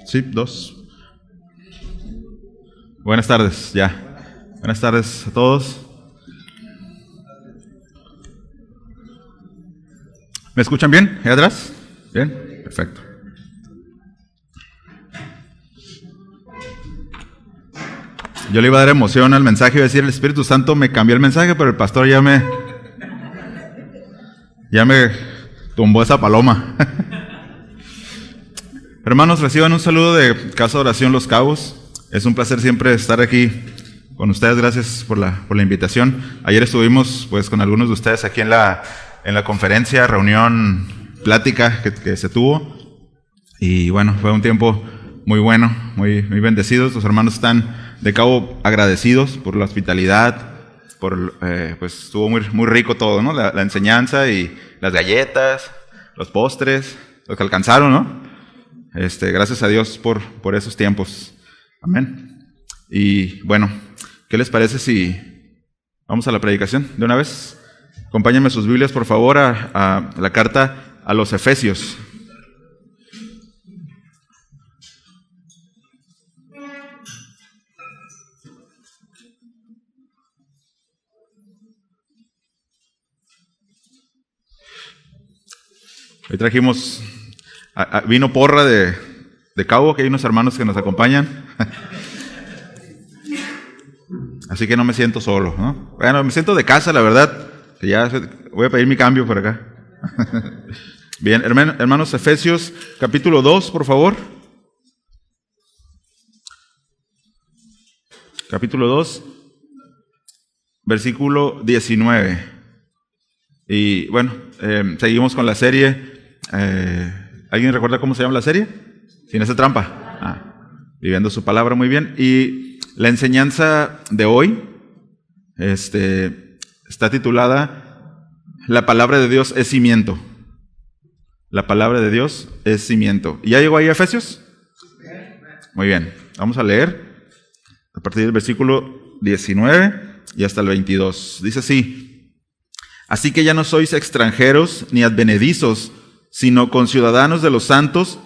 Sí, 2. Buenas tardes, ya. Buenas tardes a todos. ¿Me escuchan bien? ¿Ahí atrás? ¿Bien? Perfecto. Yo le iba a dar emoción al mensaje, iba a decir, el Espíritu Santo me cambió el mensaje, pero el pastor ya me tumbó esa paloma. Hermanos, reciban un saludo de Casa de Oración Los Cabos. Es un placer siempre estar aquí con ustedes. Gracias por la invitación. Ayer estuvimos pues con algunos de ustedes aquí en la conferencia, reunión, plática que se tuvo. Y bueno, fue un tiempo muy bueno, muy bendecidos. Los hermanos están de Cabo agradecidos por la hospitalidad, pues estuvo muy rico todo, ¿no? La enseñanza y las galletas, los postres, los que alcanzaron, ¿no? Gracias a Dios por esos tiempos. Amén. Y bueno, ¿qué les parece si vamos a la predicación de una vez? Acompáñenme sus Biblias, por favor, a la carta a los Efesios. Hoy trajimos, vino porra de Cabo, que hay unos hermanos que nos acompañan. Así que no me siento solo, ¿no? Bueno, me siento de casa, la verdad. Que ya voy a pedir mi cambio por acá. Bien, hermanos, Efesios capítulo 2, por favor. Capítulo 2, versículo 19. Y bueno, seguimos con la serie. ¿Alguien recuerda cómo se llama la serie? Sin hacer trampa. Viviendo su palabra, muy bien. Y la enseñanza de hoy está titulada La palabra de Dios es cimiento. La palabra de Dios es cimiento. ¿Ya llegó ahí a Efesios? Muy bien. Vamos a leer a partir del versículo 19 y hasta el 22. Dice así: Así que ya no sois extranjeros ni advenedizos, sino conciudadanos de los santos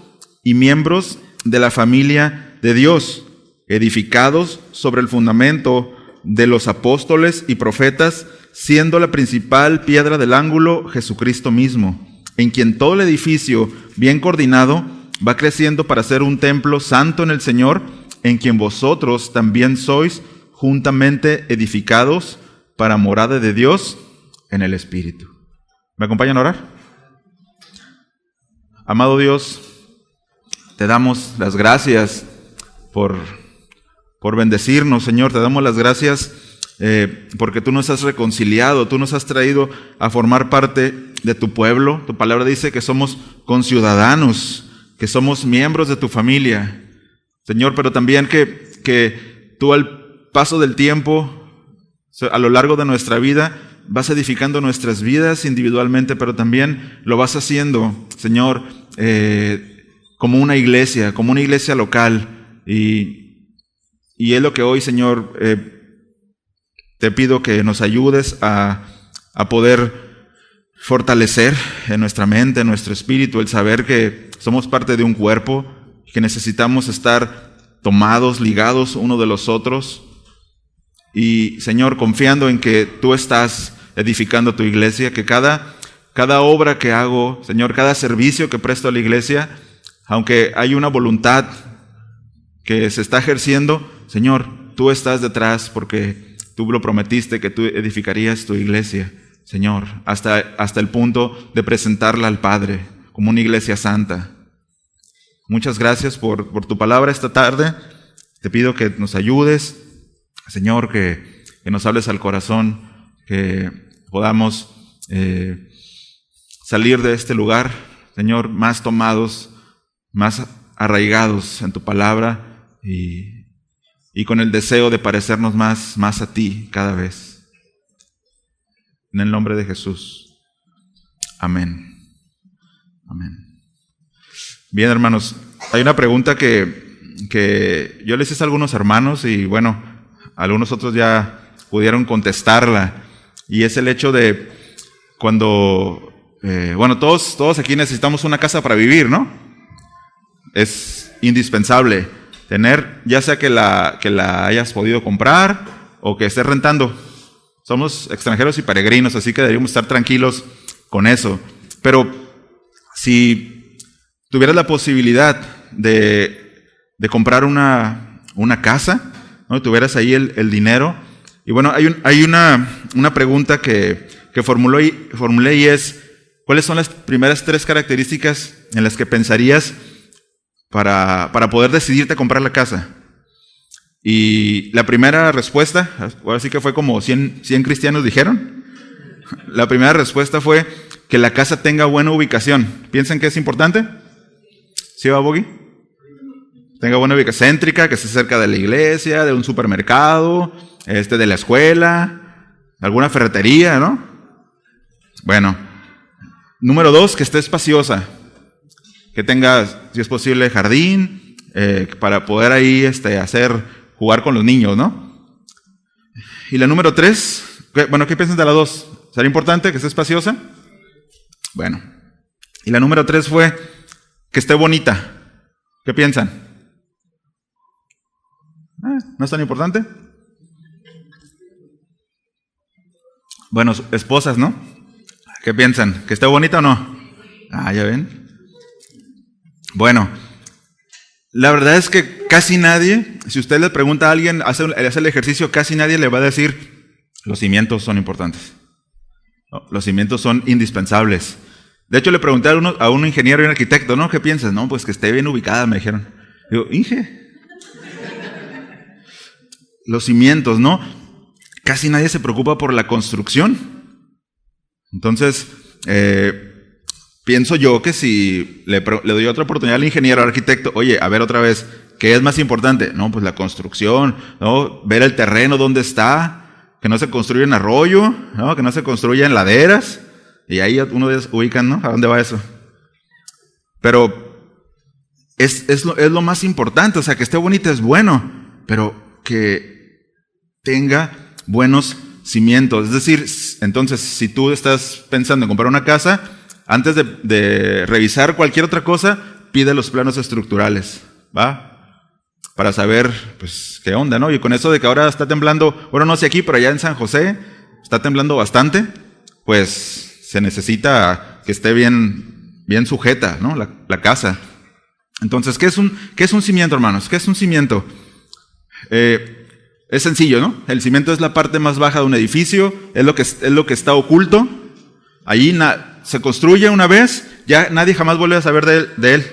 y miembros de la familia de Dios, edificados sobre el fundamento de los apóstoles y profetas, siendo la principal piedra del ángulo Jesucristo mismo, en quien todo el edificio, bien coordinado, va creciendo para ser un templo santo en el Señor, en quien vosotros también sois juntamente edificados para morada de Dios en el Espíritu. ¿Me acompañan a orar? Amado Dios, te damos las gracias por bendecirnos, Señor. Te damos las gracias porque tú nos has reconciliado, tú nos has traído a formar parte de tu pueblo. Tu palabra dice que somos conciudadanos, que somos miembros de tu familia, Señor, pero también que tú al paso del tiempo, a lo largo de nuestra vida, vas edificando nuestras vidas individualmente, pero también lo vas haciendo, Señor, como una iglesia local. Y es lo que hoy, Señor, te pido que nos ayudes a poder fortalecer en nuestra mente, en nuestro espíritu, el saber que somos parte de un cuerpo, que necesitamos estar tomados, ligados uno de los otros. Y, Señor, confiando en que tú estás edificando tu iglesia, que cada obra que hago, Señor, cada servicio que presto a la iglesia, aunque hay una voluntad que se está ejerciendo, Señor, tú estás detrás porque tú lo prometiste que tú edificarías tu iglesia, Señor, hasta el punto de presentarla al Padre como una iglesia santa. Muchas gracias por tu palabra esta tarde. Te pido que nos ayudes, Señor, que nos hables al corazón, que podamos salir de este lugar, Señor, más tomados, más arraigados en tu palabra y con el deseo de parecernos más a ti cada vez. En el nombre de Jesús. Amén. Amén. Bien, hermanos, hay una pregunta que yo les hice a algunos hermanos y bueno, algunos otros ya pudieron contestarla, y es el hecho de cuando, todos aquí necesitamos una casa para vivir, ¿no? Es indispensable tener, ya sea que la hayas podido comprar o que estés rentando. Somos extranjeros y peregrinos, así que deberíamos estar tranquilos con eso. Pero si tuvieras la posibilidad de comprar una casa, ¿no? Tuvieras ahí el dinero. Y bueno, hay una pregunta que formulé y es, ¿cuáles son las primeras 3 características en las que pensarías para poder decidirte a comprar la casa? Y la primera respuesta, ahora sí que fue como 100 cristianos dijeron. La primera respuesta fue que la casa tenga buena ubicación. ¿Piensan que es importante? ¿Sí va, Boggy? Tenga buena ubicación, céntrica, que esté cerca de la iglesia, de un supermercado, de la escuela, alguna ferretería, ¿no? Bueno, número 2, que esté espaciosa, que tenga, si es posible, jardín, para poder ahí jugar con los niños, ¿no? Y la número 3, ¿qué piensan de la 2? ¿Será importante que esté espaciosa? Bueno, y la número 3 fue que esté bonita. ¿Qué piensan? ¿No es tan importante? Bueno, esposas, ¿no? ¿Qué piensan? ¿Que esté bonita o no? Ya ven. Bueno, la verdad es que casi nadie, si usted le pregunta a alguien, hace el ejercicio, casi nadie le va a decir, los cimientos son importantes. No, los cimientos son indispensables. De hecho, le pregunté a un ingeniero y un arquitecto, ¿no? ¿Qué piensas? No, pues que esté bien ubicada, me dijeron. Digo, Inge. Los cimientos, ¿no? Casi nadie se preocupa por la construcción. Entonces, pienso yo que si le doy otra oportunidad al ingeniero, al arquitecto, oye, a ver otra vez, ¿qué es más importante? No, pues la construcción, ¿no? Ver el terreno, dónde está, que no se construya en arroyo, ¿no? Que no se construya en laderas, y ahí uno de ellos ubican, ¿no? ¿A dónde va eso? Pero es lo más importante, o sea, que esté bonita es bueno, pero que tenga buenos cimientos. Es decir, entonces, si tú estás pensando en comprar una casa, antes de revisar cualquier otra cosa, pide los planos estructurales, ¿va? Para saber, pues, qué onda, ¿no? Y con eso de que ahora está temblando, bueno, no sé aquí, pero allá en San José está temblando bastante, pues se necesita que esté bien sujeta, ¿no? La casa. Entonces, ¿qué es un cimiento, hermanos? ¿Qué es un cimiento? Es sencillo, ¿no? El cimiento es la parte más baja de un edificio, es lo que está oculto. Allí se construye una vez, ya nadie jamás vuelve a saber de él,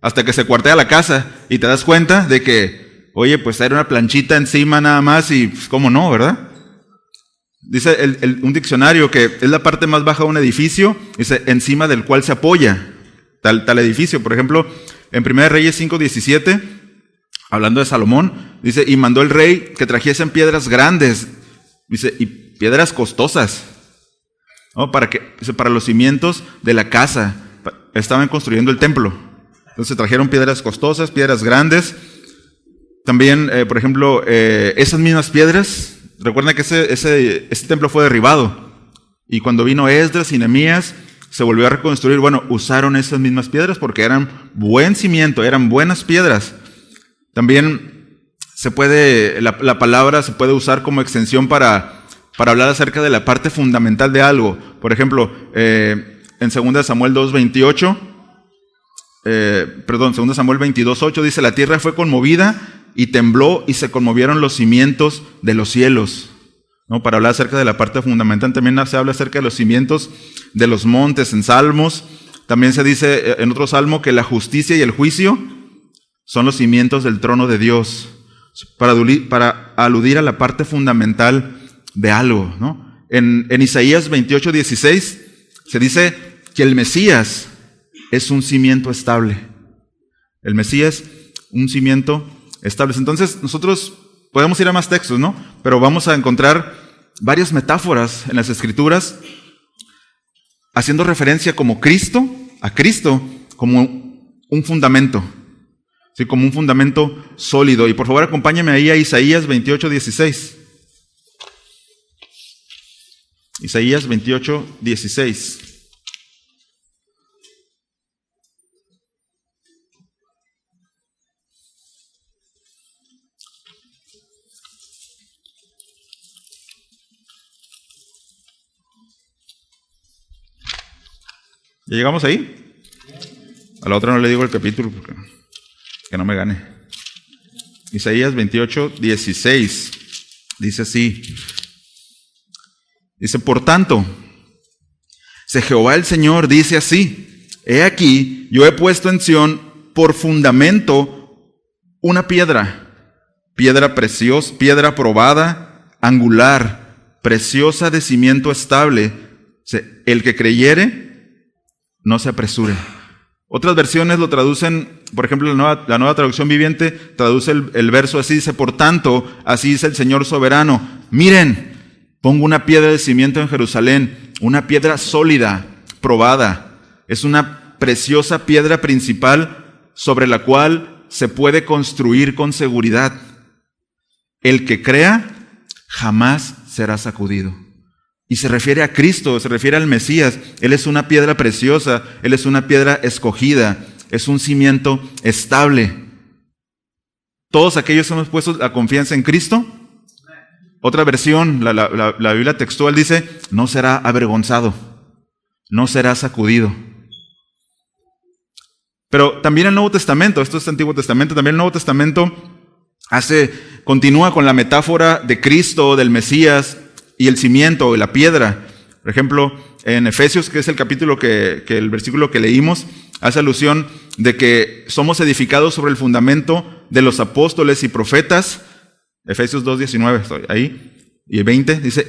hasta que se cuartea la casa y te das cuenta de que, oye, pues era una planchita encima nada más y pues, ¿cómo no, verdad? Dice un diccionario que es la parte más baja de un edificio, dice, encima del cual se apoya tal edificio. Por ejemplo, en 1 Reyes 5:17, hablando de Salomón, dice, y mandó el rey que trajesen piedras grandes, dice, y piedras costosas, ¿no? Para los cimientos de la casa. Estaban construyendo el templo. Entonces trajeron piedras costosas, piedras grandes. También, por ejemplo, esas mismas piedras, recuerden que ese templo fue derribado. Y cuando vino Esdras y Nehemías, se volvió a reconstruir. Bueno, usaron esas mismas piedras porque eran buen cimiento, eran buenas piedras. También la palabra se puede usar como extensión para hablar acerca de la parte fundamental de algo. Por ejemplo, en 2 Samuel 2:28, 2 Samuel 22:8 dice, la tierra fue conmovida y tembló y se conmovieron los cimientos de los cielos, ¿no? Para hablar acerca de la parte fundamental. También se habla acerca de los cimientos de los montes en Salmos. También se dice en otro salmo que la justicia y el juicio son los cimientos del trono de Dios, para aludir a la parte fundamental de algo, ¿no? En Isaías 28:16 se dice que el Mesías es un cimiento estable. El Mesías, un cimiento estable. Entonces, nosotros podemos ir a más textos, ¿no? Pero vamos a encontrar varias metáforas en las Escrituras haciendo referencia a Cristo como un fundamento. Sí, como un fundamento sólido. Y por favor, acompáñame ahí a Isaías 28:16. Isaías 28:16. ¿Ya llegamos ahí? A la otra no le digo el capítulo porque que no me gane. Isaías 28, 16. Dice así. Dice, por tanto, Jehová el Señor dice así: he aquí, yo he puesto en Sión por fundamento una piedra preciosa, piedra probada, angular, preciosa de cimiento estable. El que creyere, no se apresure. Otras versiones lo traducen, por ejemplo, la nueva traducción viviente traduce el verso así, dice, por tanto, así dice el Señor soberano, miren, pongo una piedra de cimiento en Jerusalén, una piedra sólida, probada. Es una preciosa piedra principal sobre la cual se puede construir con seguridad. El que crea jamás será sacudido. Y se refiere a Cristo, se refiere al Mesías. Él es una piedra preciosa, Él es una piedra escogida, es un cimiento estable. Todos aquellos que hemos puesto la confianza en Cristo. Otra versión, la Biblia textual dice, no será avergonzado, no será sacudido. Pero también el Nuevo Testamento, esto es el Antiguo Testamento, también el Nuevo Testamento continúa con la metáfora de Cristo, del Mesías y el cimiento, la piedra. Por ejemplo, en Efesios, que es el capítulo el versículo que leímos, hace alusión de que somos edificados sobre el fundamento de los apóstoles y profetas. Efesios 2:19, estoy ahí, y el 20, dice,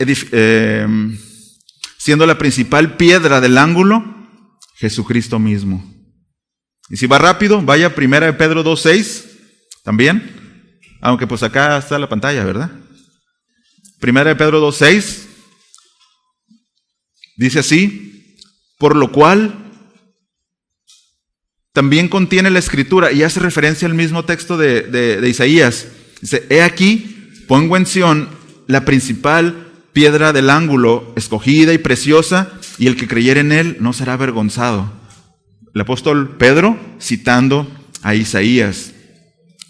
siendo la principal piedra del ángulo, Jesucristo mismo. Y si va rápido, vaya 1 Pedro 2:6, también, aunque pues acá está la pantalla, ¿verdad? 1 Pedro 2:6, dice así, por lo cual también contiene la Escritura, y hace referencia al mismo texto de Isaías. Dice, he aquí, pongo en Sión la principal piedra del ángulo, escogida y preciosa, y el que creyere en él no será avergonzado. El apóstol Pedro citando a Isaías.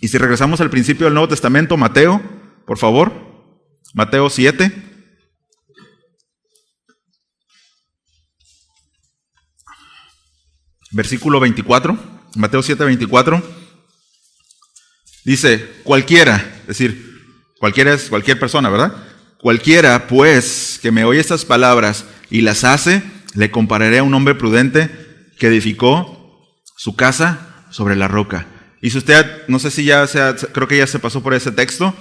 Y si regresamos al principio del Nuevo Testamento, Mateo, por favor, Mateo 7. Versículo 24, Mateo 7:24. Dice, cualquiera, es decir, cualquiera es cualquier persona, ¿verdad? Cualquiera, pues, que me oye estas palabras y las hace, le compararé a un hombre prudente que edificó su casa sobre la roca. Y si usted, no sé si creo que ya se pasó por ese texto.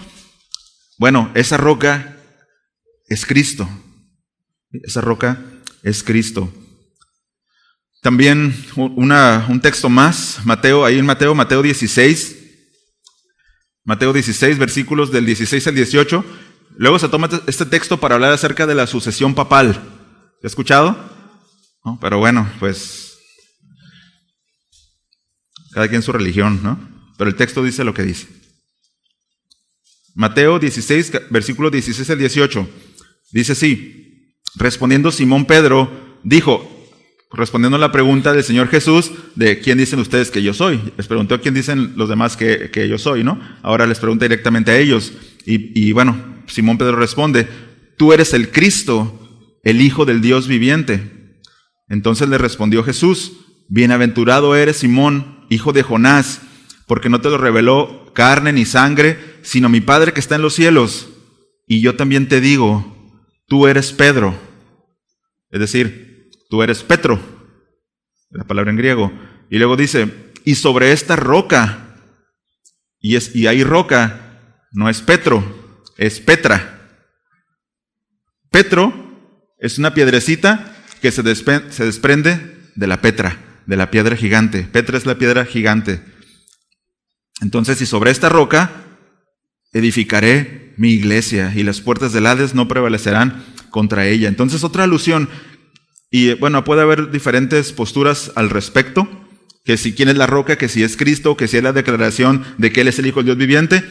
Bueno, esa roca es Cristo. Esa roca es Cristo. También un texto más, Mateo 16. Mateo 16, versículos del 16 al 18. Luego se toma este texto para hablar acerca de la sucesión papal. ¿Has escuchado? ¿No? Pero bueno, pues cada quien su religión, ¿no? Pero el texto dice lo que dice. Mateo 16, versículos 16 al 18. Dice así, respondiendo Simón Pedro, dijo, respondiendo a la pregunta del Señor Jesús de ¿quién dicen ustedes que yo soy? Les preguntó quién dicen los demás que yo soy, ¿no? Ahora les pregunta directamente a ellos. Y bueno, Simón Pedro responde, tú eres el Cristo, el Hijo del Dios viviente. Entonces le respondió Jesús, bienaventurado eres Simón, hijo de Jonás, porque no te lo reveló carne ni sangre, sino mi Padre que está en los cielos. Y yo también te digo, tú eres Pedro. Es decir, tú eres Petro, la palabra en griego. Y luego dice, y sobre esta roca, y ahí roca, no es Petro, es Petra. Petro es una piedrecita que se desprende de la Petra, de la piedra gigante. Petra es la piedra gigante. Entonces, y sobre esta roca edificaré mi iglesia, y las puertas del Hades no prevalecerán contra ella. Entonces, otra alusión. Y bueno, puede haber diferentes posturas al respecto, que si quién es la roca, que si es Cristo, que si es la declaración de que Él es el Hijo del Dios viviente.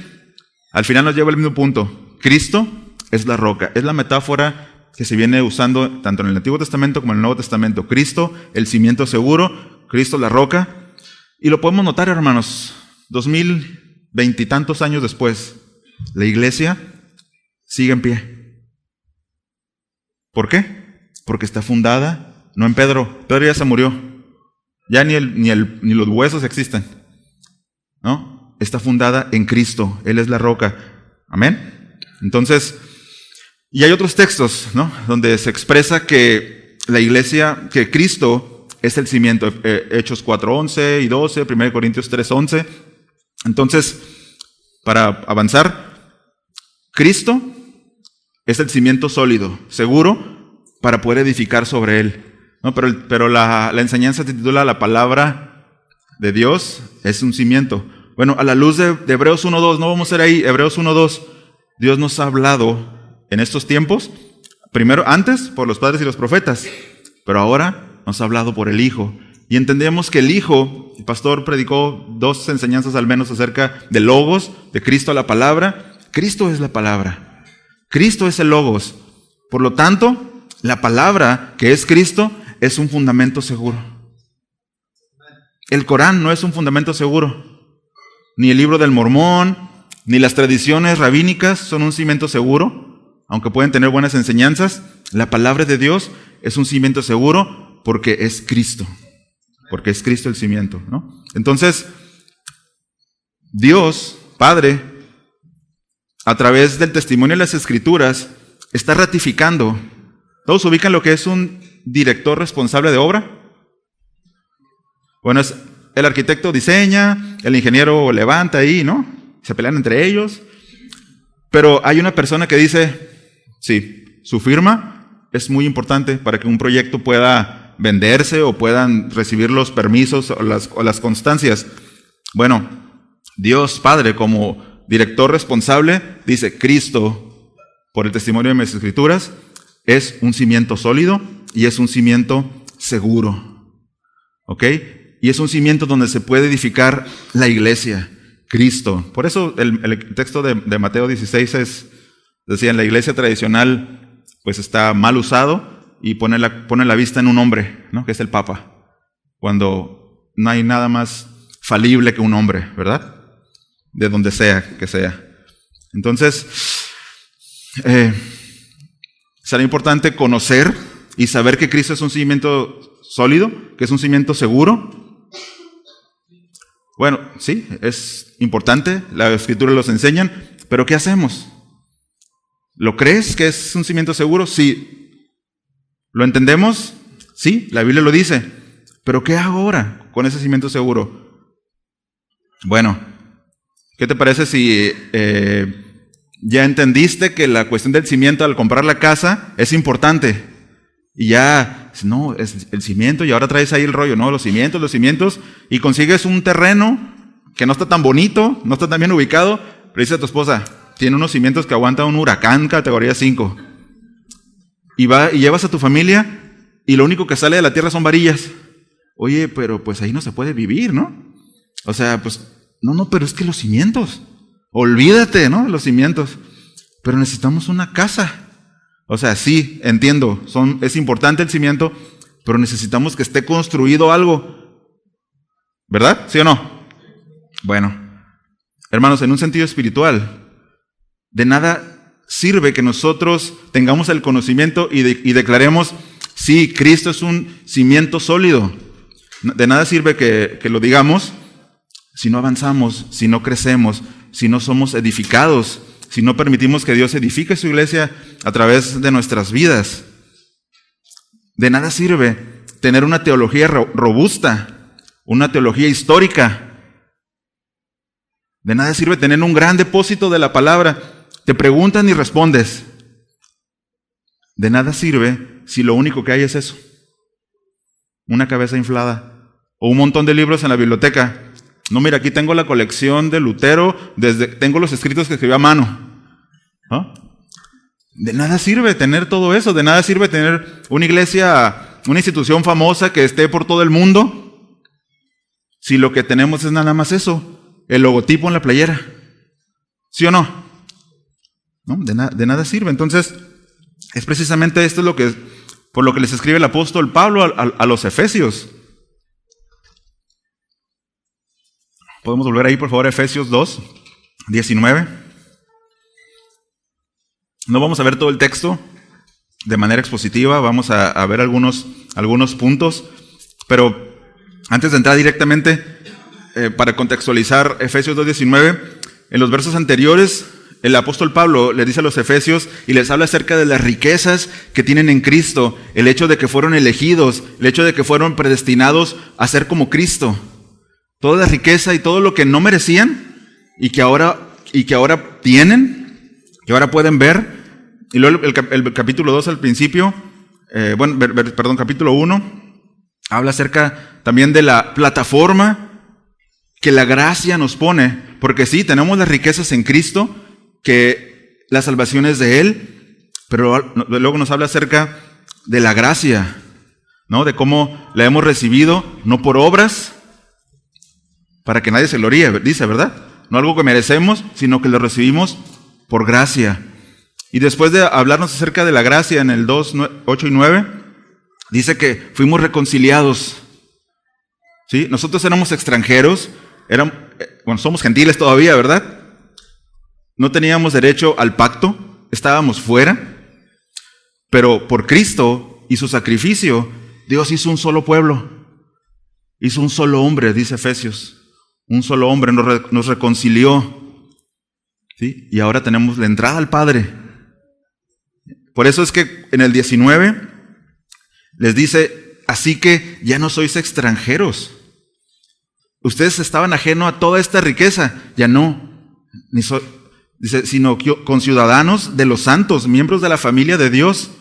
Al final nos lleva al mismo punto. Cristo es la roca, es la metáfora que se viene usando tanto en el Antiguo Testamento como en el Nuevo Testamento. Cristo, el cimiento seguro, Cristo la roca. Y lo podemos notar, hermanos, 2020 y tantos años después, la iglesia sigue en pie. ¿Por qué? Porque está fundada, no en Pedro. Pedro ya se murió. Ya ni los huesos existen, ¿no? Está fundada en Cristo. Él es la roca. Amén. Entonces, y hay otros textos, ¿no?, donde se expresa que la iglesia, que Cristo es el cimiento. Hechos 4:11 y 12, 1 Corintios 3:11. Entonces, para avanzar, Cristo es el cimiento sólido, seguro, para poder edificar sobre él, ¿no? Pero la enseñanza se titula La palabra de Dios es un cimiento. Bueno, a la luz de Hebreos 1:2, no vamos a ir ahí, Hebreos 1:2, Dios nos ha hablado en estos tiempos, primero, antes por los padres y los profetas, pero ahora nos ha hablado por el Hijo. Y entendemos que el Hijo, el pastor predicó 2 enseñanzas al menos acerca del Logos, de Cristo la palabra. Cristo es la palabra. Cristo es el Logos. Por lo tanto, la palabra que es Cristo es un fundamento seguro. El Corán no es un fundamento seguro. Ni el libro del Mormón, ni las tradiciones rabínicas son un cimiento seguro. Aunque pueden tener buenas enseñanzas, la palabra de Dios es un cimiento seguro porque es Cristo. Porque es Cristo el cimiento, ¿no? Entonces, Dios, Padre, a través del testimonio de las Escrituras, está ratificando. ¿Todos ubican lo que es un director responsable de obra? Bueno, es el arquitecto diseña, el ingeniero levanta ahí, ¿no? Se pelean entre ellos. Pero hay una persona que dice, sí, su firma es muy importante para que un proyecto pueda venderse o puedan recibir los permisos o las constancias. Bueno, Dios Padre, como director responsable, dice, Cristo, por el testimonio de mis Escrituras, es un cimiento sólido y es un cimiento seguro. ¿Ok? Y es un cimiento donde se puede edificar la iglesia, Cristo. Por eso el texto de Mateo 16 decía, la iglesia tradicional pues está mal usado y pone la vista en un hombre, ¿no?, que es el Papa, cuando no hay nada más falible que un hombre, ¿verdad? De donde sea que sea. Entonces, será importante conocer y saber que Cristo es un cimiento sólido, que es un cimiento seguro. Bueno, sí, es importante, la Escritura los enseñan, pero ¿qué hacemos? ¿Lo crees que es un cimiento seguro? Sí. ¿Lo entendemos? Sí, la Biblia lo dice. Pero ¿qué hago ahora con ese cimiento seguro? Bueno, ¿qué te parece si ya entendiste que la cuestión del cimiento al comprar la casa es importante? Y ya, no, es el cimiento y ahora traes ahí el rollo, ¿no? Los cimientos, y consigues un terreno que no está tan bonito, no está tan bien ubicado, pero dice a tu esposa, tiene unos cimientos que aguantan un huracán categoría 5. Y llevas a tu familia y lo único que sale de la tierra son varillas. Oye, pero pues ahí no se puede vivir, ¿no? O sea, pues, no, pero es que los cimientos, olvídate, ¿no?, de los cimientos. Pero necesitamos una casa. O sea, sí, entiendo, es importante el cimiento, pero necesitamos que esté construido algo. ¿Verdad? ¿Sí o no? Bueno, hermanos, en un sentido espiritual, de nada sirve que nosotros tengamos el conocimiento y declaremos, sí, Cristo es un cimiento sólido. De nada sirve que lo digamos si no avanzamos, si no crecemos, si no somos edificados, si no permitimos que Dios edifique su iglesia a través de nuestras vidas. De nada sirve tener una teología robusta, una teología histórica. De nada sirve tener un gran depósito de la palabra. Te preguntan y respondes. De nada sirve si lo único que hay es eso. Una cabeza inflada. O un montón de libros en la biblioteca. No, mira, aquí tengo la colección de Lutero, tengo los escritos que escribió a mano. ¿No? De nada sirve tener todo eso. De nada sirve tener una iglesia, una institución famosa que esté por todo el mundo, si lo que tenemos es nada más eso, el logotipo en la playera. ¿Sí o no? ¿No? De nada sirve. Entonces, es precisamente esto por lo que les escribe el apóstol Pablo a los Efesios. Podemos volver ahí, por favor, a Efesios 2:19. No vamos a ver todo el texto de manera expositiva, vamos a ver algunos puntos, pero antes de entrar directamente, para contextualizar Efesios 2:19, en los versos anteriores, el apóstol Pablo le dice a los efesios y les habla acerca de las riquezas que tienen en Cristo, el hecho de que fueron elegidos, el hecho de que fueron predestinados a ser como Cristo. Toda la riqueza y todo lo que no merecían y que ahora tienen, que ahora pueden ver. Y luego el capítulo 2 al principio, capítulo 1, habla acerca también de la plataforma que la gracia nos pone, porque sí, tenemos las riquezas en Cristo, que la salvación es de Él, pero luego nos habla acerca de la gracia, ¿no? De cómo la hemos recibido, no por obras, para que nadie se gloríe, dice, ¿verdad? No algo que merecemos, sino que lo recibimos por gracia. Y después de hablarnos acerca de la gracia en el 2, 8 y 9, dice que fuimos reconciliados. ¿Sí? Nosotros éramos extranjeros, somos gentiles todavía, ¿verdad? No teníamos derecho al pacto, estábamos fuera, pero por Cristo y su sacrificio, Dios hizo un solo pueblo, hizo un solo hombre, dice Efesios, un solo hombre nos reconcilió, ¿sí? Y ahora tenemos la entrada al Padre. Por eso es que en el 19 les dice, así que ya no sois extranjeros. Ustedes estaban ajenos a toda esta riqueza, ya no, dice, sino conciudadanos de los santos, miembros de la familia de Dios.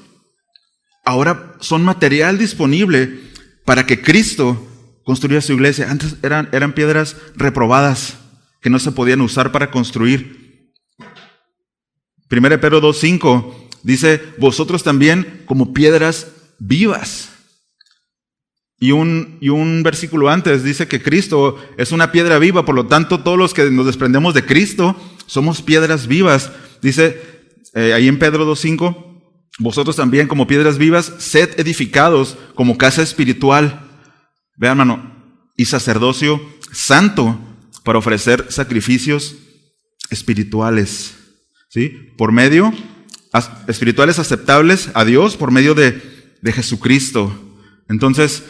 Ahora son material disponible para que Cristo construya su iglesia. Antes eran piedras reprobadas que no se podían usar para construir. 1 Pedro 2:5 dice, vosotros también como piedras vivas. Y un versículo antes dice que Cristo es una piedra viva, por lo tanto todos los que nos desprendemos de Cristo somos piedras vivas. Dice ahí en Pedro 2:5, vosotros también como piedras vivas, sed edificados como casa espiritual. Vean, hermano, y sacerdocio santo para ofrecer sacrificios espirituales, ¿sí? Por medio, espirituales aceptables a Dios por medio de Jesucristo. Entonces,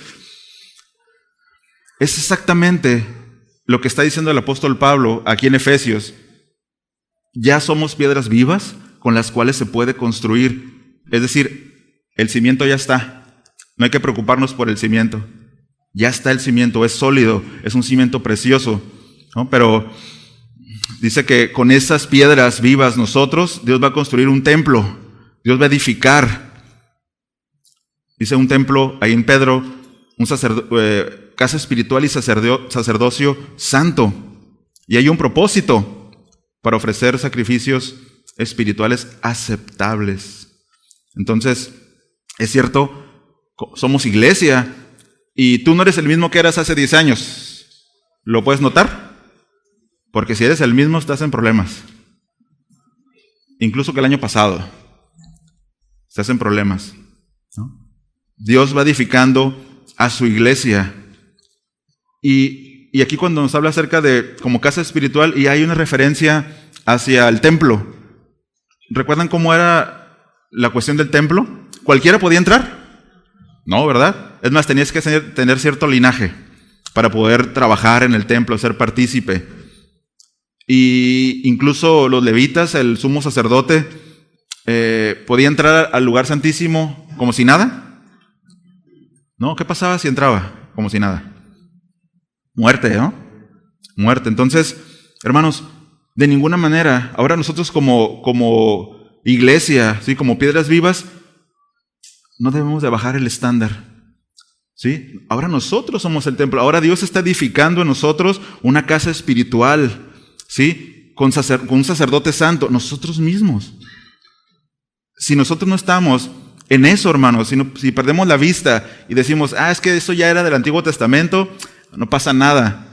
es exactamente lo que está diciendo el apóstol Pablo aquí en Efesios. Ya somos piedras vivas con las cuales se puede construir. Es decir, el cimiento ya está. No hay que preocuparnos por el cimiento. Ya está el cimiento, es sólido, es un cimiento precioso, ¿no? Pero dice que con esas piedras vivas nosotros, Dios va a construir un templo. Dios va a edificar. Dice un templo ahí en Pedro, casa espiritual y sacerdocio santo. Y hay un propósito para ofrecer sacrificios espirituales aceptables. Entonces, es cierto, somos iglesia y tú no eres el mismo que eras hace 10 años. ¿Lo puedes notar? Porque si eres el mismo estás en problemas. Incluso que el año pasado estás en problemas, ¿no? Dios va edificando a su iglesia. Y aquí cuando nos habla acerca de como casa espiritual, y hay una referencia hacia el templo. ¿Recuerdan cómo era la cuestión del templo? ¿Cualquiera podía entrar? No, ¿verdad? Es más, tenías que tener cierto linaje para poder trabajar en el templo, ser partícipe. Y incluso los levitas, el sumo sacerdote, podía entrar al lugar santísimo como si nada. ¿No? ¿Qué pasaba si entraba como si nada? Muerte, ¿no? Muerte. Entonces, hermanos, de ninguna manera, ahora nosotros como iglesia, ¿sí? Como piedras vivas, no debemos de bajar el estándar, ¿sí? Ahora nosotros somos el templo. Ahora Dios está edificando en nosotros una casa espiritual, ¿sí? Con un sacerdote santo, nosotros mismos. Si nosotros no estamos en eso, hermanos, si perdemos la vista y decimos, es que eso ya era del Antiguo Testamento, no pasa nada.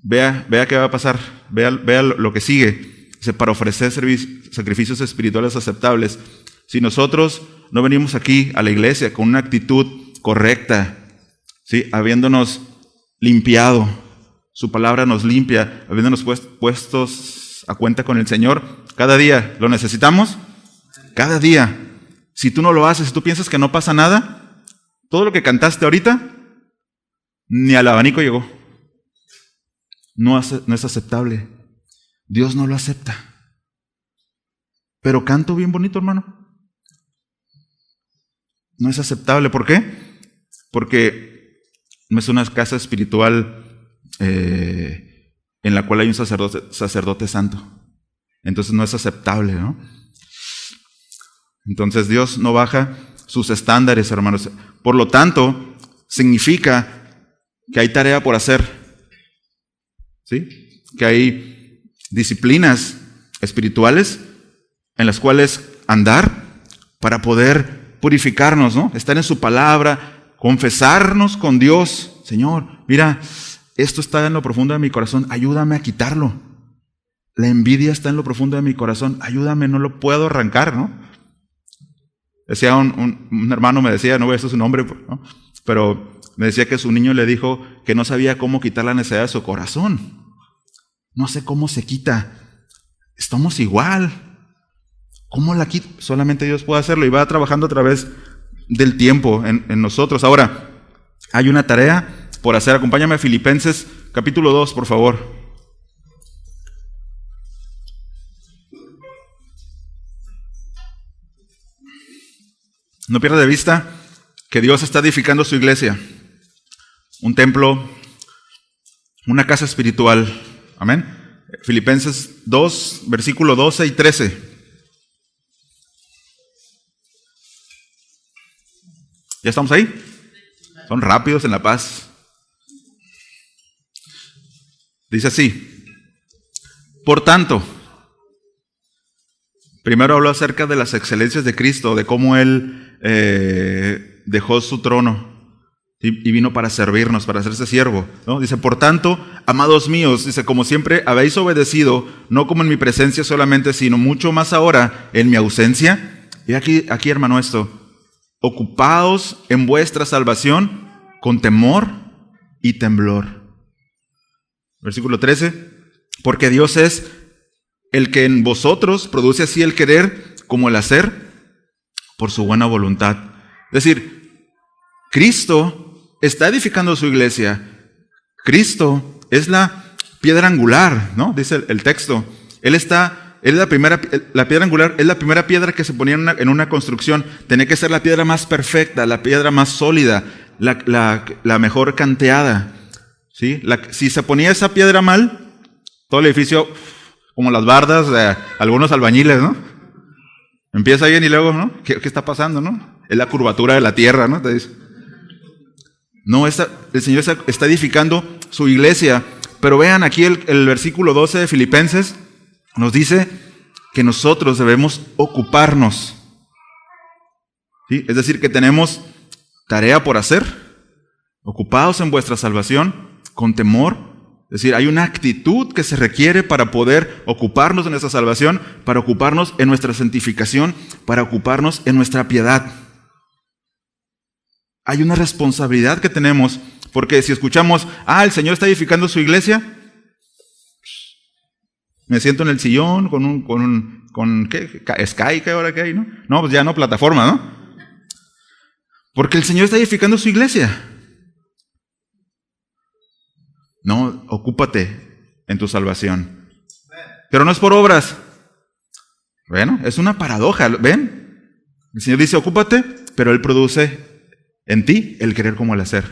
Vea qué va a pasar, vea lo que sigue. Dice, para ofrecer sacrificios espirituales aceptables. Si nosotros no venimos aquí a la iglesia con una actitud correcta, ¿sí? Habiéndonos limpiado, su palabra nos limpia, habiéndonos puestos a cuenta con el Señor, cada día, ¿lo necesitamos? Cada día. Si tú no lo haces, si tú piensas que no pasa nada, todo lo que cantaste ahorita Ni al abanico llegó. No es aceptable. Dios no lo acepta. Pero canto bien bonito, hermano. No es aceptable. ¿Por qué? Porque no es una casa espiritual en la cual hay un sacerdote santo. Entonces no es aceptable, ¿no? Entonces Dios no baja sus estándares, hermanos. Por lo tanto, significa que hay tarea por hacer, ¿sí? Que hay disciplinas espirituales en las cuales andar para poder purificarnos, ¿no? Estar en su palabra, confesarnos con Dios. Señor, mira, esto está en lo profundo de mi corazón, ayúdame a quitarlo. La envidia está en lo profundo de mi corazón, ayúdame, no lo puedo arrancar, ¿no? Decía un hermano, me decía, no voy a decir su nombre, ¿no? Pero me decía que su niño le dijo que no sabía cómo quitar la necedad de su corazón. No sé cómo se quita. Estamos igual. ¿Cómo la quita? Solamente Dios puede hacerlo y va trabajando a través del tiempo en nosotros. Ahora, hay una tarea por hacer. Acompáñame a Filipenses capítulo 2, por favor. No pierda de vista que Dios está edificando su iglesia, un templo, una casa espiritual. Amén. Filipenses 2, versículo 12 y 13. ¿Ya estamos ahí? Son rápidos en la paz. Dice así: por tanto, primero habló acerca de las excelencias de Cristo, de cómo Él dejó su trono y vino para servirnos, para hacerse siervo, ¿no? Dice, por tanto, amados míos, dice, como siempre habéis obedecido, no como en mi presencia solamente, sino mucho más ahora en mi ausencia. Y aquí hermano, esto: ocupaos en vuestra salvación con temor y temblor. Versículo 13, porque Dios es el que en vosotros produce así el querer como el hacer por su buena voluntad. Es decir, Cristo está edificando su iglesia. Cristo es la piedra angular, ¿no? Dice el texto. La piedra angular es la primera piedra que se ponía en una construcción. Tenía que ser la piedra más perfecta, la piedra más sólida, la mejor canteada, ¿sí? Si se ponía esa piedra mal, todo el edificio, como las bardas de algunos albañiles, ¿no? Empieza bien y luego, ¿no? ¿Qué está pasando, no? Es la curvatura de la tierra, ¿no? Te dice. No, el Señor está edificando su iglesia. Pero vean aquí el versículo 12 de Filipenses, nos dice que nosotros debemos ocuparnos, ¿sí? Es decir, que tenemos tarea por hacer. Ocupados en vuestra salvación con temor. Es decir, hay una actitud que se requiere para poder ocuparnos de nuestra salvación, para ocuparnos en nuestra santificación, para ocuparnos en nuestra piedad. Hay una responsabilidad que tenemos, porque si escuchamos, el Señor está edificando su iglesia, me siento en el sillón con ¿qué? Sky, ¿qué hora que hay? No, pues ya no, plataforma, ¿no? Porque el Señor está edificando su iglesia. No, ocúpate en tu salvación. Pero no es por obras. Bueno, es una paradoja, ¿ven? El Señor dice, ocúpate, pero Él produce en ti el querer como el hacer.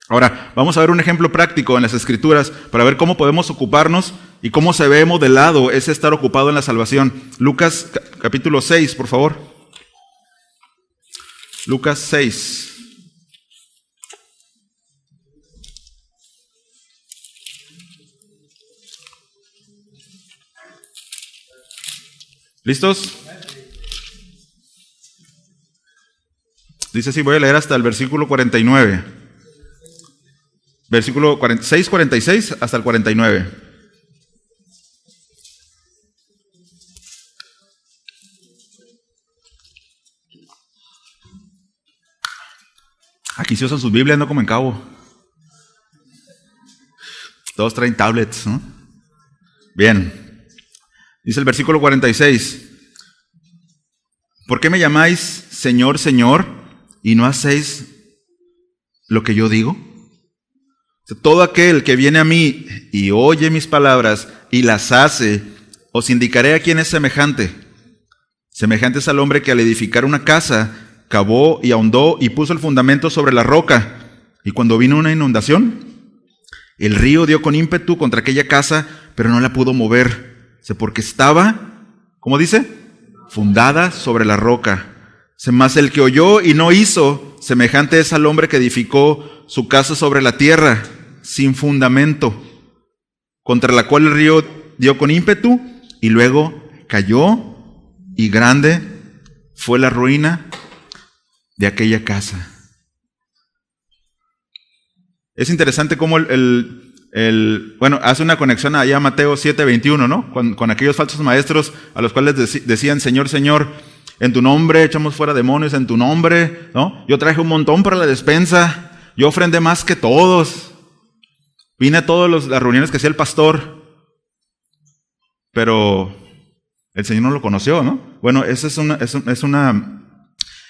Ahora, vamos a ver un ejemplo práctico en las Escrituras para ver cómo podemos ocuparnos y cómo se ve modelado ese estar ocupado en la salvación. Lucas capítulo 6, por favor. Lucas 6. ¿Listos? Dice así, voy a leer hasta el versículo 49. Versículo 46 hasta el 49. Aquí se usan sus Biblias, no como en Cabo. Todos traen tablets, ¿no? Bien. Dice el versículo 46. ¿Por qué me llamáis Señor, Señor, y no hacéis lo que yo digo? Todo aquel que viene a mí y oye mis palabras y las hace, os indicaré a quién es semejante. Semejante es al hombre que al edificar una casa, cavó y ahondó y puso el fundamento sobre la roca. Y cuando vino una inundación, el río dio con ímpetu contra aquella casa, pero no la pudo mover, porque estaba, ¿cómo dice? Fundada sobre la roca. Mas el que oyó y no hizo, semejante es al hombre que edificó su casa sobre la tierra, sin fundamento, contra la cual el río dio con ímpetu, y luego cayó, y grande fue la ruina de aquella casa. Es interesante cómo hace una conexión allá a Mateo 7:21, ¿no? Con aquellos falsos maestros a los cuales decían, Señor, Señor, en tu nombre echamos fuera demonios, en tu nombre, ¿no? Yo traje un montón para la despensa, yo ofrendé más que todos, vine a todas las reuniones que hacía el pastor, pero el Señor no lo conoció, ¿no? Bueno, esa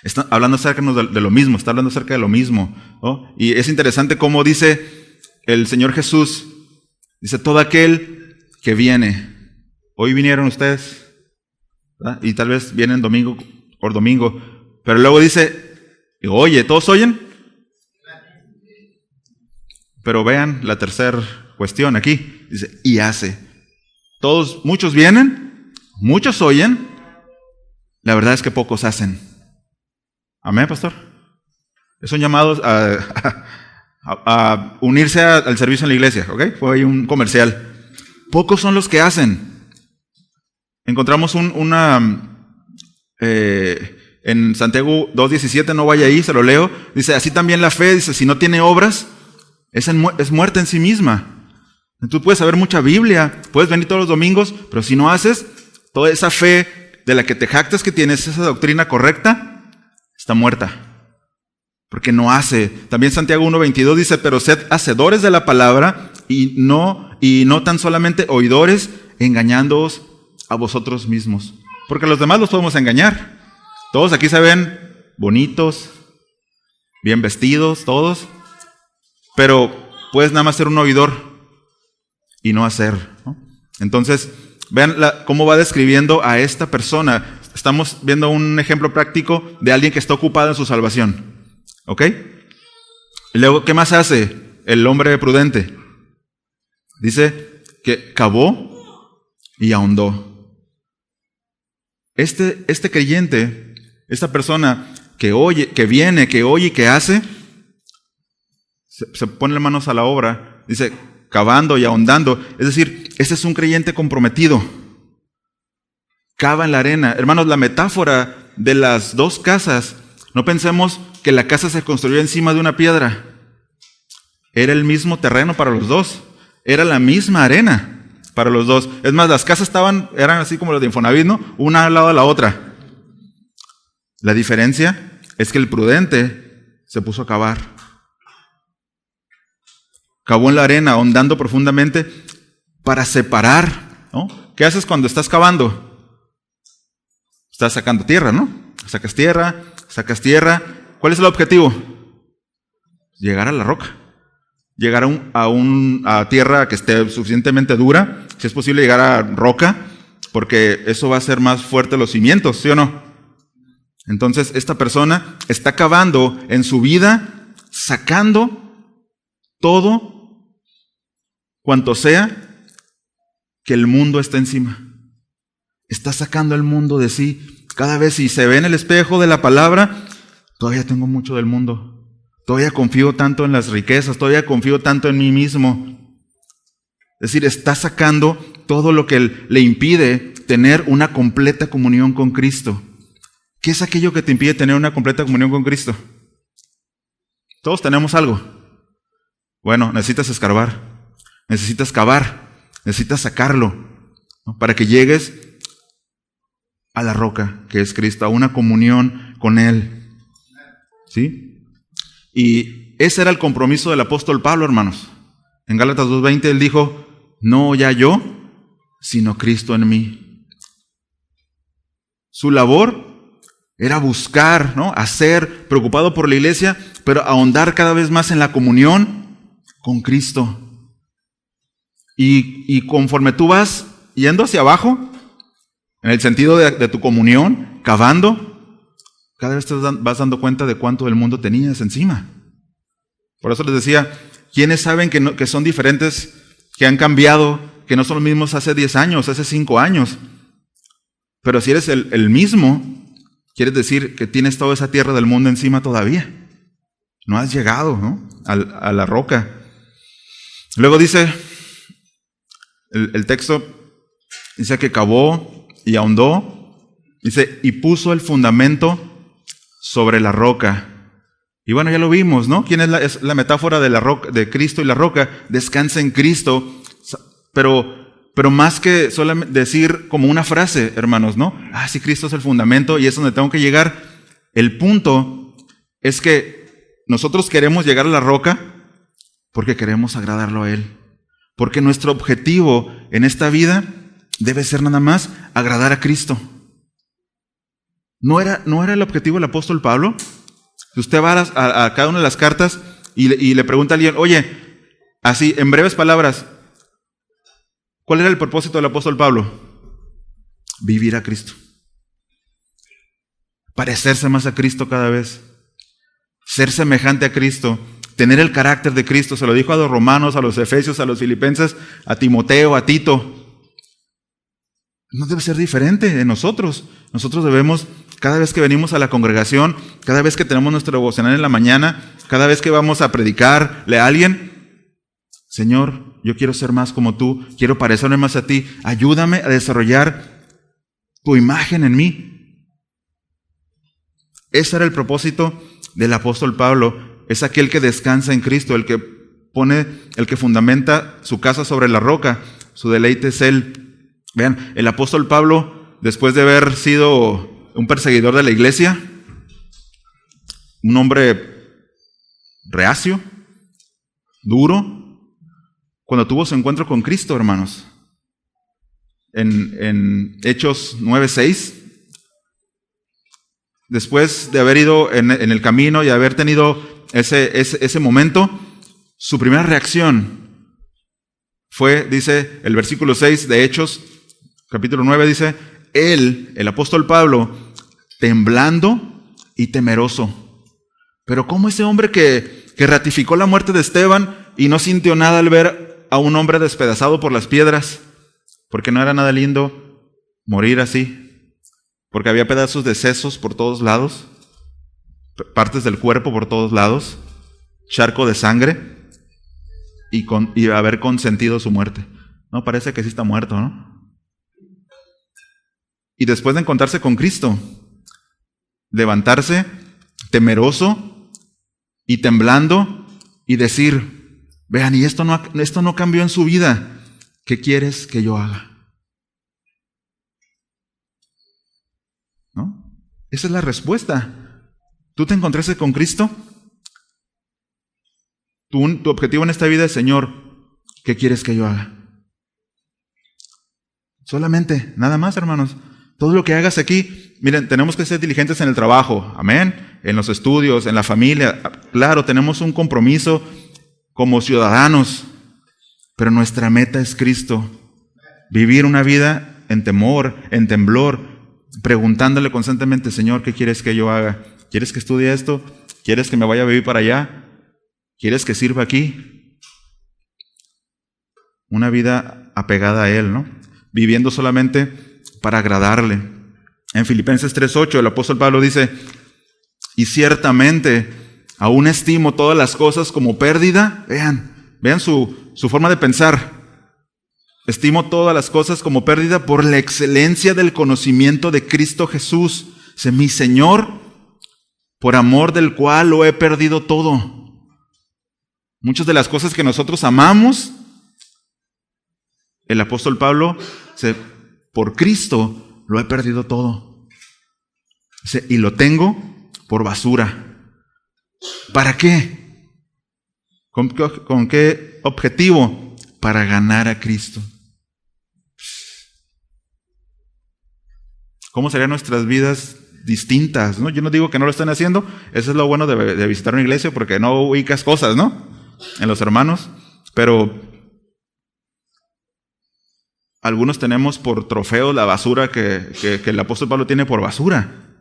está hablando acerca de lo mismo, está hablando acerca de lo mismo, ¿no? Y es interesante cómo dice el Señor Jesús, dice, todo aquel que viene, hoy vinieron ustedes, ¿verdad? Y tal vez vienen domingo por domingo, pero luego dice, oye, ¿todos oyen? Pero vean la tercera cuestión aquí, dice, y hace. Muchos vienen, muchos oyen, la verdad es que pocos hacen. Amén, pastor. Son llamados a unirse al servicio en la iglesia, ¿ok? Fue ahí un comercial. Pocos son los que hacen. Encontramos en Santiago 2:17, no vaya ahí, se lo leo. Dice, así también la fe, dice, si no tiene obras, es muerta en sí misma. Tú puedes saber mucha Biblia, puedes venir todos los domingos, pero si no haces, toda esa fe de la que te jactas que tienes, esa doctrina correcta, está muerta. Porque no hace. También Santiago 1:22 dice, pero sed hacedores de la palabra y no tan solamente oidores, engañándoos a vosotros mismos. Porque a los demás los podemos engañar. Todos aquí se ven bonitos, bien vestidos, todos. Pero puedes nada más ser un oidor y no hacer, ¿no? Entonces, vean cómo va describiendo a esta persona. Estamos viendo un ejemplo práctico de alguien que está ocupado en su salvación. ¿Ok? Y luego, ¿qué más hace el hombre prudente? Dice que cavó y ahondó. Este creyente, esta persona que oye, que viene, que oye y que hace, se pone las manos a la obra, dice, cavando y ahondando. Es decir, este es un creyente comprometido. Cava en la arena. Hermanos, la metáfora de las dos casas, no pensemos que la casa se construyó encima de una piedra. Era el mismo terreno para los dos. Era la misma arena para los dos. Es más, las casas eran así como las de Infonavit, ¿no? Una al lado de la otra. La diferencia es que el prudente se puso a cavar. Cavó en la arena, ahondando profundamente para separar, ¿no? ¿Qué haces cuando estás cavando? Estás sacando tierra, ¿no? Sacas tierra. ¿Cuál es el objetivo? Llegar a la roca. Llegar a tierra que esté suficientemente dura, si es posible llegar a roca, porque eso va a hacer más fuerte los cimientos, ¿sí o no? Entonces, esta persona está cavando en su vida, sacando todo cuanto sea que el mundo está encima. Está sacando el mundo de sí. Cada vez si se ve en el espejo de la palabra, todavía tengo mucho del mundo. Todavía confío tanto en las riquezas, todavía confío tanto en mí mismo. Es decir, está sacando todo lo que le impide tener una completa comunión con Cristo. ¿Qué es aquello que te impide tener una completa comunión con Cristo? Todos tenemos algo. Bueno, necesitas escarbar, necesitas cavar, necesitas sacarlo, ¿no? Para que llegues a la roca que es Cristo, a una comunión con Él. ¿Sí? Y ese era el compromiso del apóstol Pablo, hermanos. En Gálatas 2:20 él dijo, no ya yo, sino Cristo en mí. Su labor era buscar, ¿no? Hacer, preocupado por la iglesia, pero ahondar cada vez más en la comunión con Cristo. Y conforme tú vas yendo hacia abajo, en el sentido de tu comunión, cavando, cada vez te vas dando cuenta de cuánto del mundo tenías encima. Por eso les decía, ¿quiénes saben que son diferentes, que han cambiado, que no son los mismos hace 10 años, hace 5 años? Pero si eres el mismo, quiere decir que tienes toda esa tierra del mundo encima todavía. No has llegado, ¿no?, a la roca. Luego dice, el texto dice que cavó y ahondó, dice, y puso el fundamento sobre la roca. Y bueno, ya lo vimos, ¿no? ¿Quién es la metáfora de la roca, de Cristo y la roca? Descansa en Cristo, pero más que solamente decir como una frase, hermanos, ¿no? Sí, Cristo es el fundamento y es donde tengo que llegar. El punto es que nosotros queremos llegar a la roca porque queremos agradarlo a Él. Porque nuestro objetivo en esta vida debe ser nada más agradar a Cristo. ¿No era el objetivo del apóstol Pablo? Si usted va a cada una de las cartas y le pregunta a alguien, oye, así, en breves palabras, ¿cuál era el propósito del apóstol Pablo? Vivir a Cristo. Parecerse más a Cristo cada vez. Ser semejante a Cristo. Tener el carácter de Cristo. Se lo dijo a los romanos, a los efesios, a los filipenses, a Timoteo, a Tito. No debe ser diferente de nosotros. Nosotros debemos, cada vez que venimos a la congregación, cada vez que tenemos nuestro devocional en la mañana, cada vez que vamos a predicarle a alguien, Señor, yo quiero ser más como tú, quiero parecerme más a ti, ayúdame a desarrollar tu imagen en mí. Ese era el propósito del apóstol Pablo, es aquel que descansa en Cristo, el que fundamenta su casa sobre la roca, su deleite es Él. Vean, el apóstol Pablo, después de haber sido un perseguidor de la iglesia, un hombre reacio, duro, cuando tuvo su encuentro con Cristo, hermanos, en Hechos 9:6, después de haber ido en el camino y haber tenido ese momento, su primera reacción fue, dice el versículo 6 de Hechos, capítulo 9, dice, él, el apóstol Pablo, temblando y temeroso. Pero ¿cómo ese hombre que ratificó la muerte de Esteban y no sintió nada al ver a un hombre despedazado por las piedras? Porque no era nada lindo morir así. Porque había pedazos de sesos por todos lados, partes del cuerpo por todos lados, charco de sangre y haber consentido su muerte. No, parece que sí está muerto, ¿no? Y después de encontrarse con Cristo, levantarse temeroso y temblando y decir, vean, y esto no cambió en su vida, ¿qué quieres que yo haga? ¿No? Esa es la respuesta. ¿Tú te encontraste con Cristo? Tu objetivo en esta vida es, Señor, ¿qué quieres que yo haga? Solamente, nada más, hermanos. Todo lo que hagas aquí, miren, tenemos que ser diligentes en el trabajo, amén, en los estudios, en la familia. Claro, tenemos un compromiso como ciudadanos, pero nuestra meta es Cristo. Vivir una vida en temor, en temblor, preguntándole constantemente, Señor, ¿qué quieres que yo haga? ¿Quieres que estudie esto? ¿Quieres que me vaya a vivir para allá? ¿Quieres que sirva aquí? Una vida apegada a Él, ¿no? Viviendo solamente para agradarle. En Filipenses 3:8 el apóstol Pablo dice, y ciertamente aún estimo todas las cosas como pérdida. Vean su forma de pensar. Estimo todas las cosas como pérdida por la excelencia del conocimiento de Cristo Jesús, mi Señor, por amor del cual lo he perdido todo. Muchas de las cosas que nosotros amamos, el apóstol Pablo por Cristo lo he perdido todo. Y lo tengo por basura. ¿Para qué? ¿Con qué objetivo? Para ganar a Cristo. ¿Cómo serían nuestras vidas distintas? ¿No? Yo no digo que no lo estén haciendo. Eso es lo bueno de visitar una iglesia, porque no ubicas cosas, ¿no? En los hermanos, pero algunos tenemos por trofeo la basura que el apóstol Pablo tiene por basura,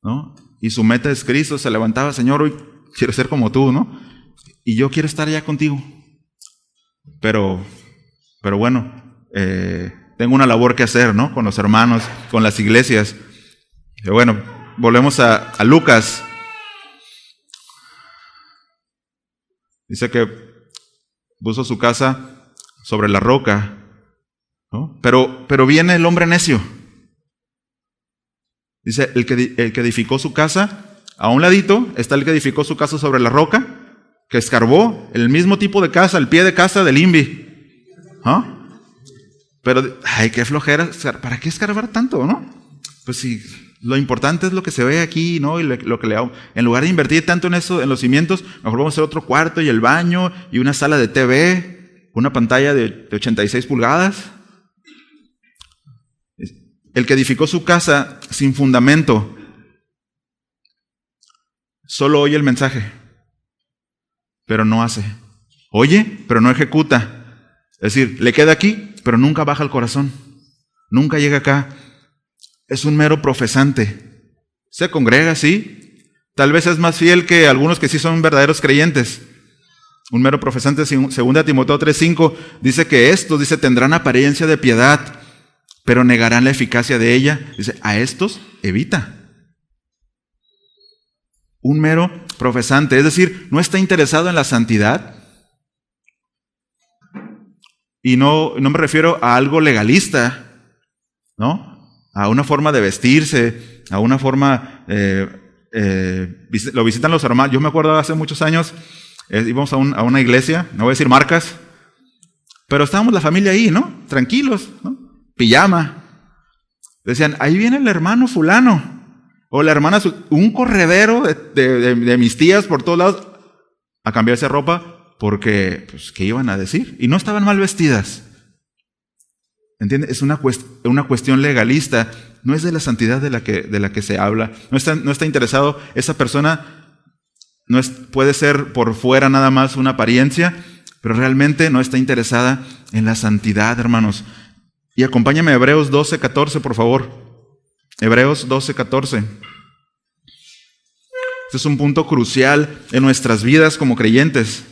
¿no? Y su meta es Cristo. Se levantaba: Señor, hoy quiero ser como tú, ¿no? Y yo quiero estar allá contigo. Pero bueno, tengo una labor que hacer, ¿no? Con los hermanos, con las iglesias. Pero bueno, volvemos a Lucas. Dice que puso su casa sobre la roca, ¿no? Pero viene el hombre necio. Dice, el que edificó su casa, a un ladito está el que edificó su casa sobre la roca, que escarbó el mismo tipo de casa, el pie de casa del INVI. ¿Ah? Pero, ay, qué flojera, ¿para qué escarbar tanto, no? Pues sí, lo importante es lo que se ve aquí, ¿no? Y lo que le hago. En lugar de invertir tanto en eso, en los cimientos, mejor vamos a hacer otro cuarto y el baño y una sala de TV, una pantalla de 86 pulgadas. El que edificó su casa sin fundamento, solo oye el mensaje, pero no hace. Oye, pero no ejecuta. Es decir, le queda aquí, pero nunca baja al corazón. Nunca llega acá. Es un mero profesante. Se congrega, sí. Tal vez es más fiel que algunos que sí son verdaderos creyentes. Un mero profesante, 2 Timoteo 3:5, dice que estos, dice, tendrán apariencia de piedad, pero negarán la eficacia de ella. Dice, a estos evita. Un mero profesante, es decir, no está interesado en la santidad. Y no me refiero a algo legalista, ¿no? A una forma de vestirse, a una forma... lo visitan los hermanos. Yo me acuerdo hace muchos años, íbamos a una iglesia, no voy a decir marcas, pero estábamos la familia ahí, ¿no? Tranquilos, ¿no? Pijama. Decían, ahí viene el hermano fulano, o la hermana, un corredero de mis tías por todos lados, a cambiarse ropa, porque, pues, ¿qué iban a decir? Y no estaban mal vestidas. ¿Entiendes? Es una cuestión legalista, no es de la santidad de la que se habla. No está interesado, esa persona puede ser por fuera nada más una apariencia, pero realmente no está interesada en la santidad, hermanos. Y acompáñame a Hebreos 12:14, por favor. Hebreos 12:14. Este es un punto crucial en nuestras vidas como creyentes.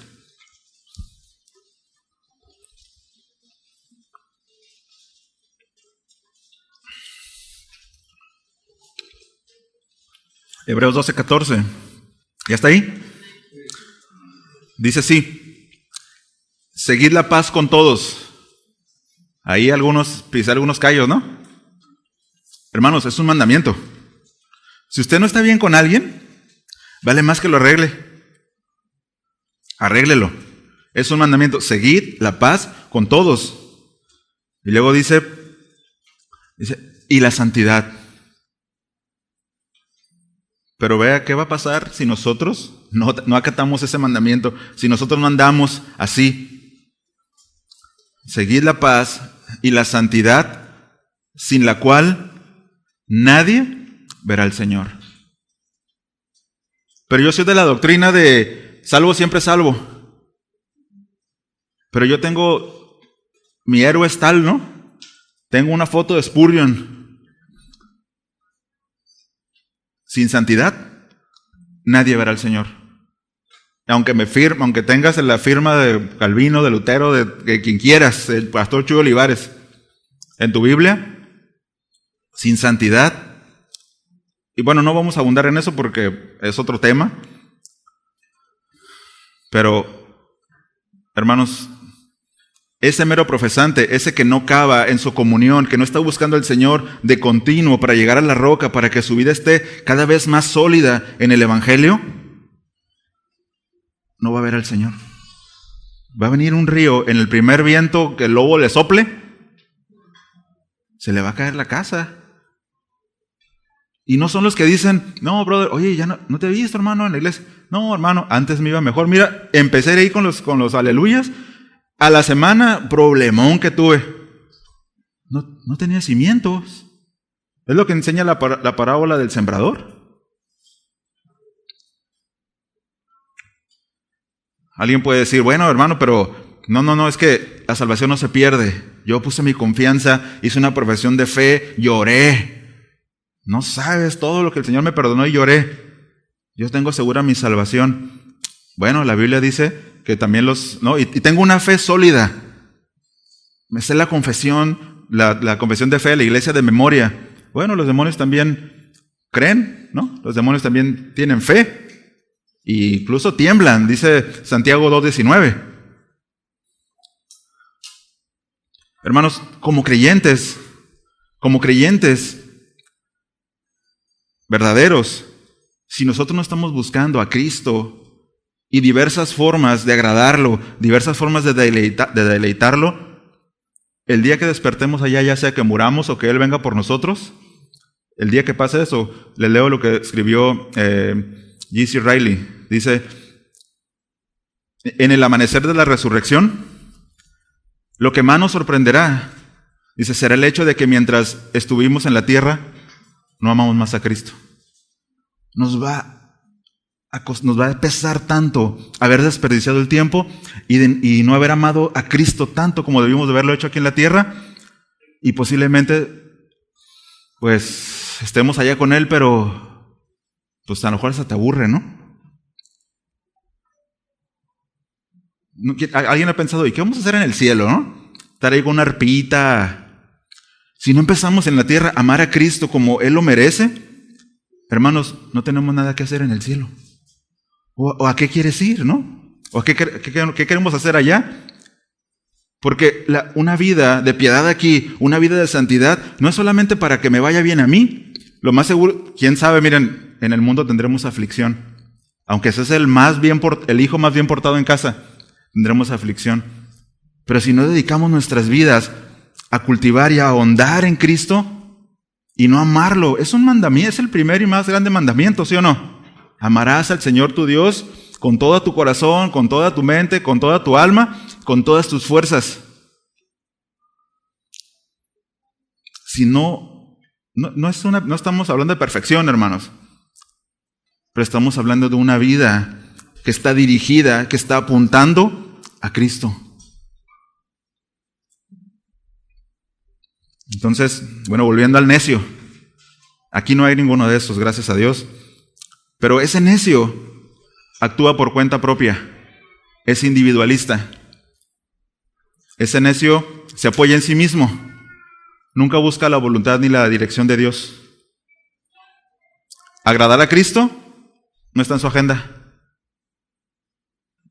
Hebreos 12:14. ¿Ya está ahí? Dice así: seguid la paz con todos. Ahí pisar algunos callos, ¿no? Hermanos, es un mandamiento. Si usted no está bien con alguien, vale más que lo arregle. Arréglelo. Es un mandamiento. Seguid la paz con todos. Y luego dice, y la santidad. Pero vea qué va a pasar si nosotros no acatamos ese mandamiento, si nosotros no andamos así. Seguid la paz y la santidad, sin la cual nadie verá al Señor. Pero yo soy de la doctrina de salvo siempre salvo. Pero yo tengo, mi héroe es tal, ¿no? Tengo una foto de Spurgeon. Sin santidad, nadie verá al Señor. Aunque tengas la firma de Calvino, de Lutero, de quien quieras, el pastor Chuy Olivares, en tu Biblia, sin santidad. Y bueno, no vamos a abundar en eso porque es otro tema. Pero, hermanos, ese mero profesante, ese que no cava en su comunión, que no está buscando al Señor de continuo para llegar a la roca, para que su vida esté cada vez más sólida en el Evangelio, no va a ver al Señor. Va a venir un río, en el primer viento que el lobo le sople, se le va a caer la casa. Y no son los que dicen, no, brother, oye, ya no te he visto, hermano, en la iglesia. No, hermano, antes me iba mejor. Mira, empecé ahí con los aleluyas. A la semana, problemón que tuve. No tenía cimientos. Es lo que enseña la parábola del sembrador. Alguien puede decir, bueno, hermano, pero no, es que la salvación no se pierde. Yo puse mi confianza, hice una profesión de fe, lloré. No sabes todo lo que el Señor me perdonó y lloré. Yo tengo segura mi salvación. Bueno, la Biblia dice que también y tengo una fe sólida. Me sé la confesión, la confesión de fe de la iglesia de memoria. Bueno, los demonios también creen, ¿no? Los demonios también tienen fe. E incluso tiemblan, dice Santiago 2:19. Hermanos, como creyentes verdaderos, si nosotros no estamos buscando a Cristo y diversas formas de agradarlo, diversas formas de deleitarlo, el día que despertemos allá, ya sea que muramos o que Él venga por nosotros, el día que pase eso, le leo lo que escribió G.C. Riley. Dice, en el amanecer de la resurrección, lo que más nos sorprenderá, dice, será el hecho de que mientras estuvimos en la tierra, no amamos más a Cristo. Nos va a pesar tanto haber desperdiciado el tiempo y no haber amado a Cristo tanto como debimos de haberlo hecho aquí en la tierra, y posiblemente pues estemos allá con Él, pero pues a lo mejor hasta te aburre, ¿no? Alguien ha pensado, ¿y qué vamos a hacer en el cielo, no? Estar ahí con una arpita. Si no empezamos en la tierra a amar a Cristo como Él lo merece, hermanos, no tenemos nada que hacer en el cielo. ¿O a qué quieres ir, no? ¿O qué queremos hacer allá? Porque una vida de piedad aquí, una vida de santidad, no es solamente para que me vaya bien a mí. Lo más seguro, quién sabe, miren, en el mundo tendremos aflicción. Aunque ese es el hijo más bien portado en casa, tendremos aflicción. Pero si no dedicamos nuestras vidas a cultivar y a ahondar en Cristo y no amarlo, es un mandamiento, es el primer y más grande mandamiento, ¿sí o no? Amarás al Señor tu Dios con todo tu corazón, con toda tu mente, con toda tu alma, con todas tus fuerzas. Si no estamos hablando de perfección, hermanos, pero estamos hablando de una vida que está dirigida, que está apuntando a Cristo. Entonces, bueno, volviendo al necio, aquí no hay ninguno de esos, gracias a Dios, pero ese necio actúa por cuenta propia, es individualista. Ese necio se apoya en sí mismo, nunca busca la voluntad ni la dirección de Dios. Agradar a Cristo no está en su agenda.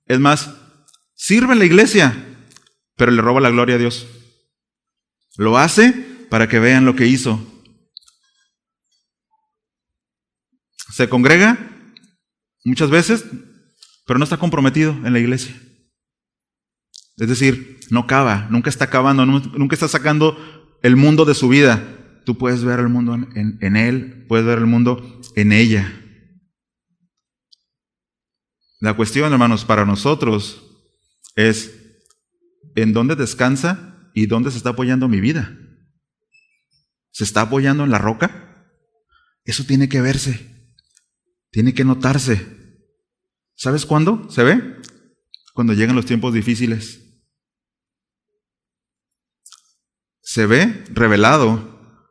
Es más, sirve en la iglesia, pero le roba la gloria a Dios. Lo hace para que vean lo que hizo. Se congrega muchas veces, pero no está comprometido en la iglesia. Es decir, no cava, nunca está cavando, nunca está sacando el mundo de su vida. Tú puedes ver el mundo en él, puedes ver el mundo en ella. La cuestión, hermanos, para nosotros es ¿en dónde descansa y dónde se está apoyando mi vida? ¿Se está apoyando en la roca? Eso tiene que verse, tiene que notarse. ¿Sabes cuándo se ve? Cuando llegan los tiempos difíciles. Se ve revelado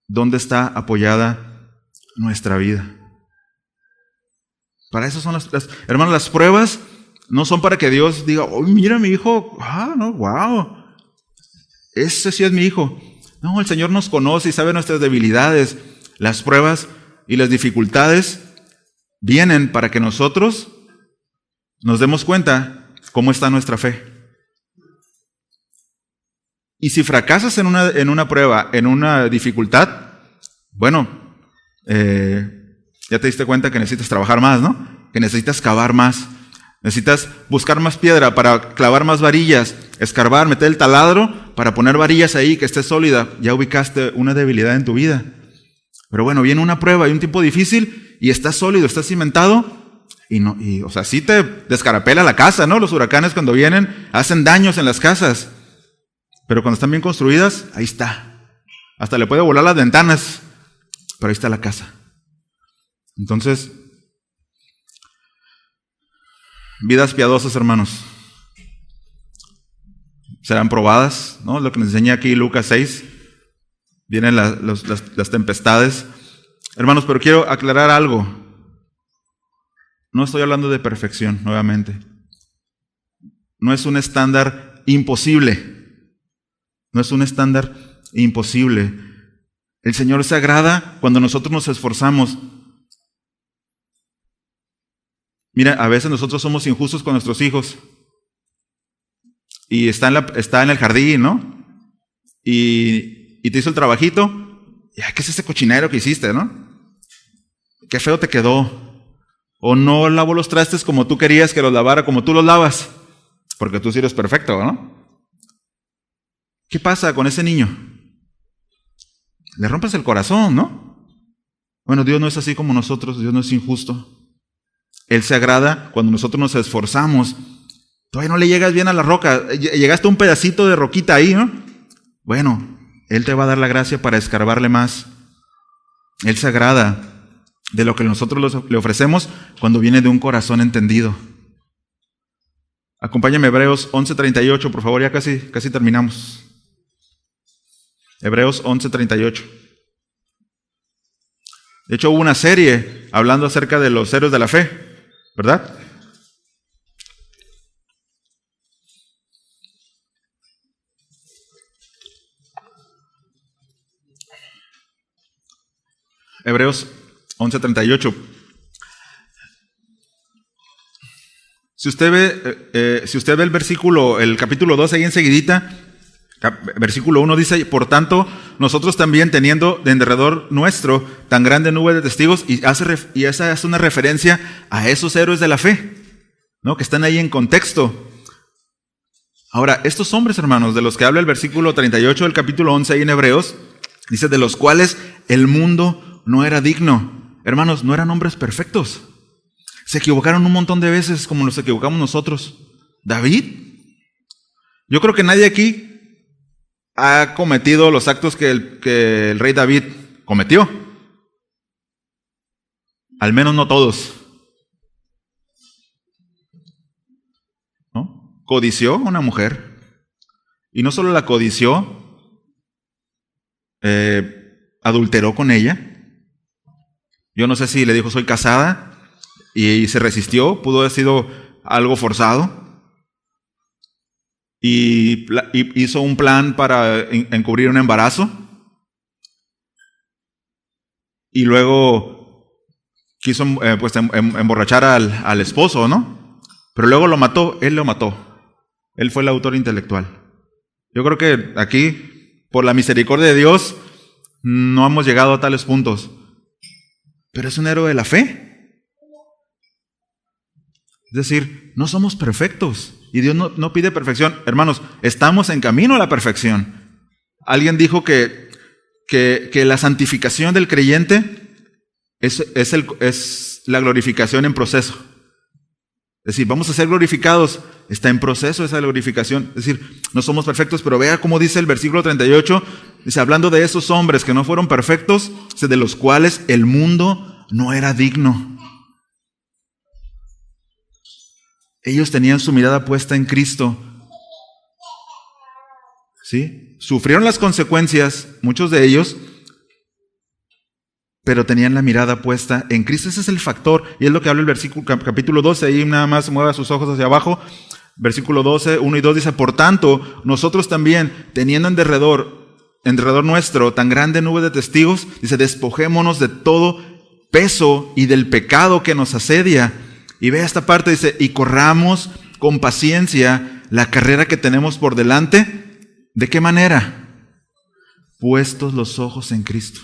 dónde está apoyada nuestra vida. Para eso son hermanos, las pruebas no son para que Dios diga, oh, mira mi hijo, wow, ese sí es mi hijo. No, el Señor nos conoce y sabe nuestras debilidades. Las pruebas y las dificultades vienen para que nosotros nos demos cuenta cómo está nuestra fe. Y si fracasas en una prueba, en una dificultad, bueno, ya te diste cuenta que necesitas trabajar más, ¿no? Que necesitas cavar más. Necesitas buscar más piedra para clavar más varillas, escarbar, meter el taladro para poner varillas ahí que esté sólida. Ya ubicaste una debilidad en tu vida. Pero bueno, viene una prueba y un tiempo difícil y estás sólido, estás cimentado o sea, sí te descarapela la casa, ¿no? Los huracanes cuando vienen hacen daños en las casas. Pero cuando están bien construidas, ahí está. Hasta le puede volar las ventanas, pero ahí está la casa. Entonces, Vidas piadosas, hermanos, serán probadas, ¿no? Lo que nos enseña aquí Lucas 6. Vienen las tempestades. Hermanos, pero quiero aclarar algo. No estoy hablando de perfección, nuevamente. No es un estándar imposible. No es un estándar imposible. El Señor se agrada cuando nosotros nos esforzamos. Mira, a veces nosotros somos injustos con nuestros hijos. Y está en el jardín, ¿no? Y te hizo el trabajito. ¿Qué es ese cochinero que hiciste, no? Qué feo te quedó. O no lavó los trastes como tú querías que los lavara, como tú los lavas. Porque tú sí eres perfecto, ¿no? ¿Qué pasa con ese niño? Le rompes el corazón, ¿no? Bueno, Dios no es así como nosotros. Dios no es injusto. Él se agrada cuando nosotros nos esforzamos. Todavía no le llegas bien a la roca. Llegaste a un pedacito de roquita ahí, ¿no? Bueno, Él te va a dar la gracia para escarbarle más. Él se agrada de lo que nosotros le ofrecemos cuando viene de un corazón entendido. Acompáñame a Hebreos 11:38, por favor, ya casi terminamos. Hebreos 11:38. De hecho, hubo una serie hablando acerca de los héroes de la fe, ¿verdad? Hebreos 11:38. Si usted ve el capítulo 2 ahí enseguidita, versículo 1 dice: por tanto, nosotros también, teniendo de en derredor nuestro tan grande nube de testigos, y esa es una referencia a esos héroes de la fe, ¿no? Que están ahí en contexto. Ahora, estos hombres, hermanos, de los que habla el versículo 38 del capítulo 11 ahí en Hebreos, dice: de los cuales el mundo no era digno. Hermanos, no eran hombres perfectos. Se equivocaron un montón de veces como nos equivocamos nosotros. David, yo creo que nadie aquí ha cometido los actos que el rey David cometió. Al menos no todos. ¿No? Codició a una mujer. Y no solo la codició, adulteró con ella. Yo no sé si le dijo soy casada y se resistió, pudo haber sido algo forzado. Y hizo un plan para encubrir un embarazo. Y luego quiso emborrachar al esposo, ¿no? Pero luego lo mató, él lo mató. Él fue el autor intelectual. Yo creo que aquí, por la misericordia de Dios, no hemos llegado a tales puntos. Pero es un héroe de la fe. Es decir, no somos perfectos. Y Dios no pide perfección. Hermanos, estamos en camino a la perfección. Alguien dijo que la santificación del creyente es la glorificación en proceso. Es decir, vamos a ser glorificados. Está en proceso esa glorificación. Es decir, no somos perfectos, pero vea cómo dice el versículo 38. Dice, hablando de esos hombres que no fueron perfectos, de los cuales el mundo no era digno. Ellos tenían su mirada puesta en Cristo. ¿Sí? Sufrieron las consecuencias, muchos de ellos, pero tenían la mirada puesta en Cristo. Ese es el factor, y es lo que habla el versículo capítulo 12, ahí nada más mueva sus ojos hacia abajo. Versículo 12, 1 y 2 dice: por tanto, nosotros también, teniendo en derredor nuestro tan grande nube de testigos, dice, despojémonos de todo peso y del pecado que nos asedia. Y ve esta parte, dice, y corramos con paciencia la carrera que tenemos por delante. ¿De qué manera? Puestos los ojos en Cristo.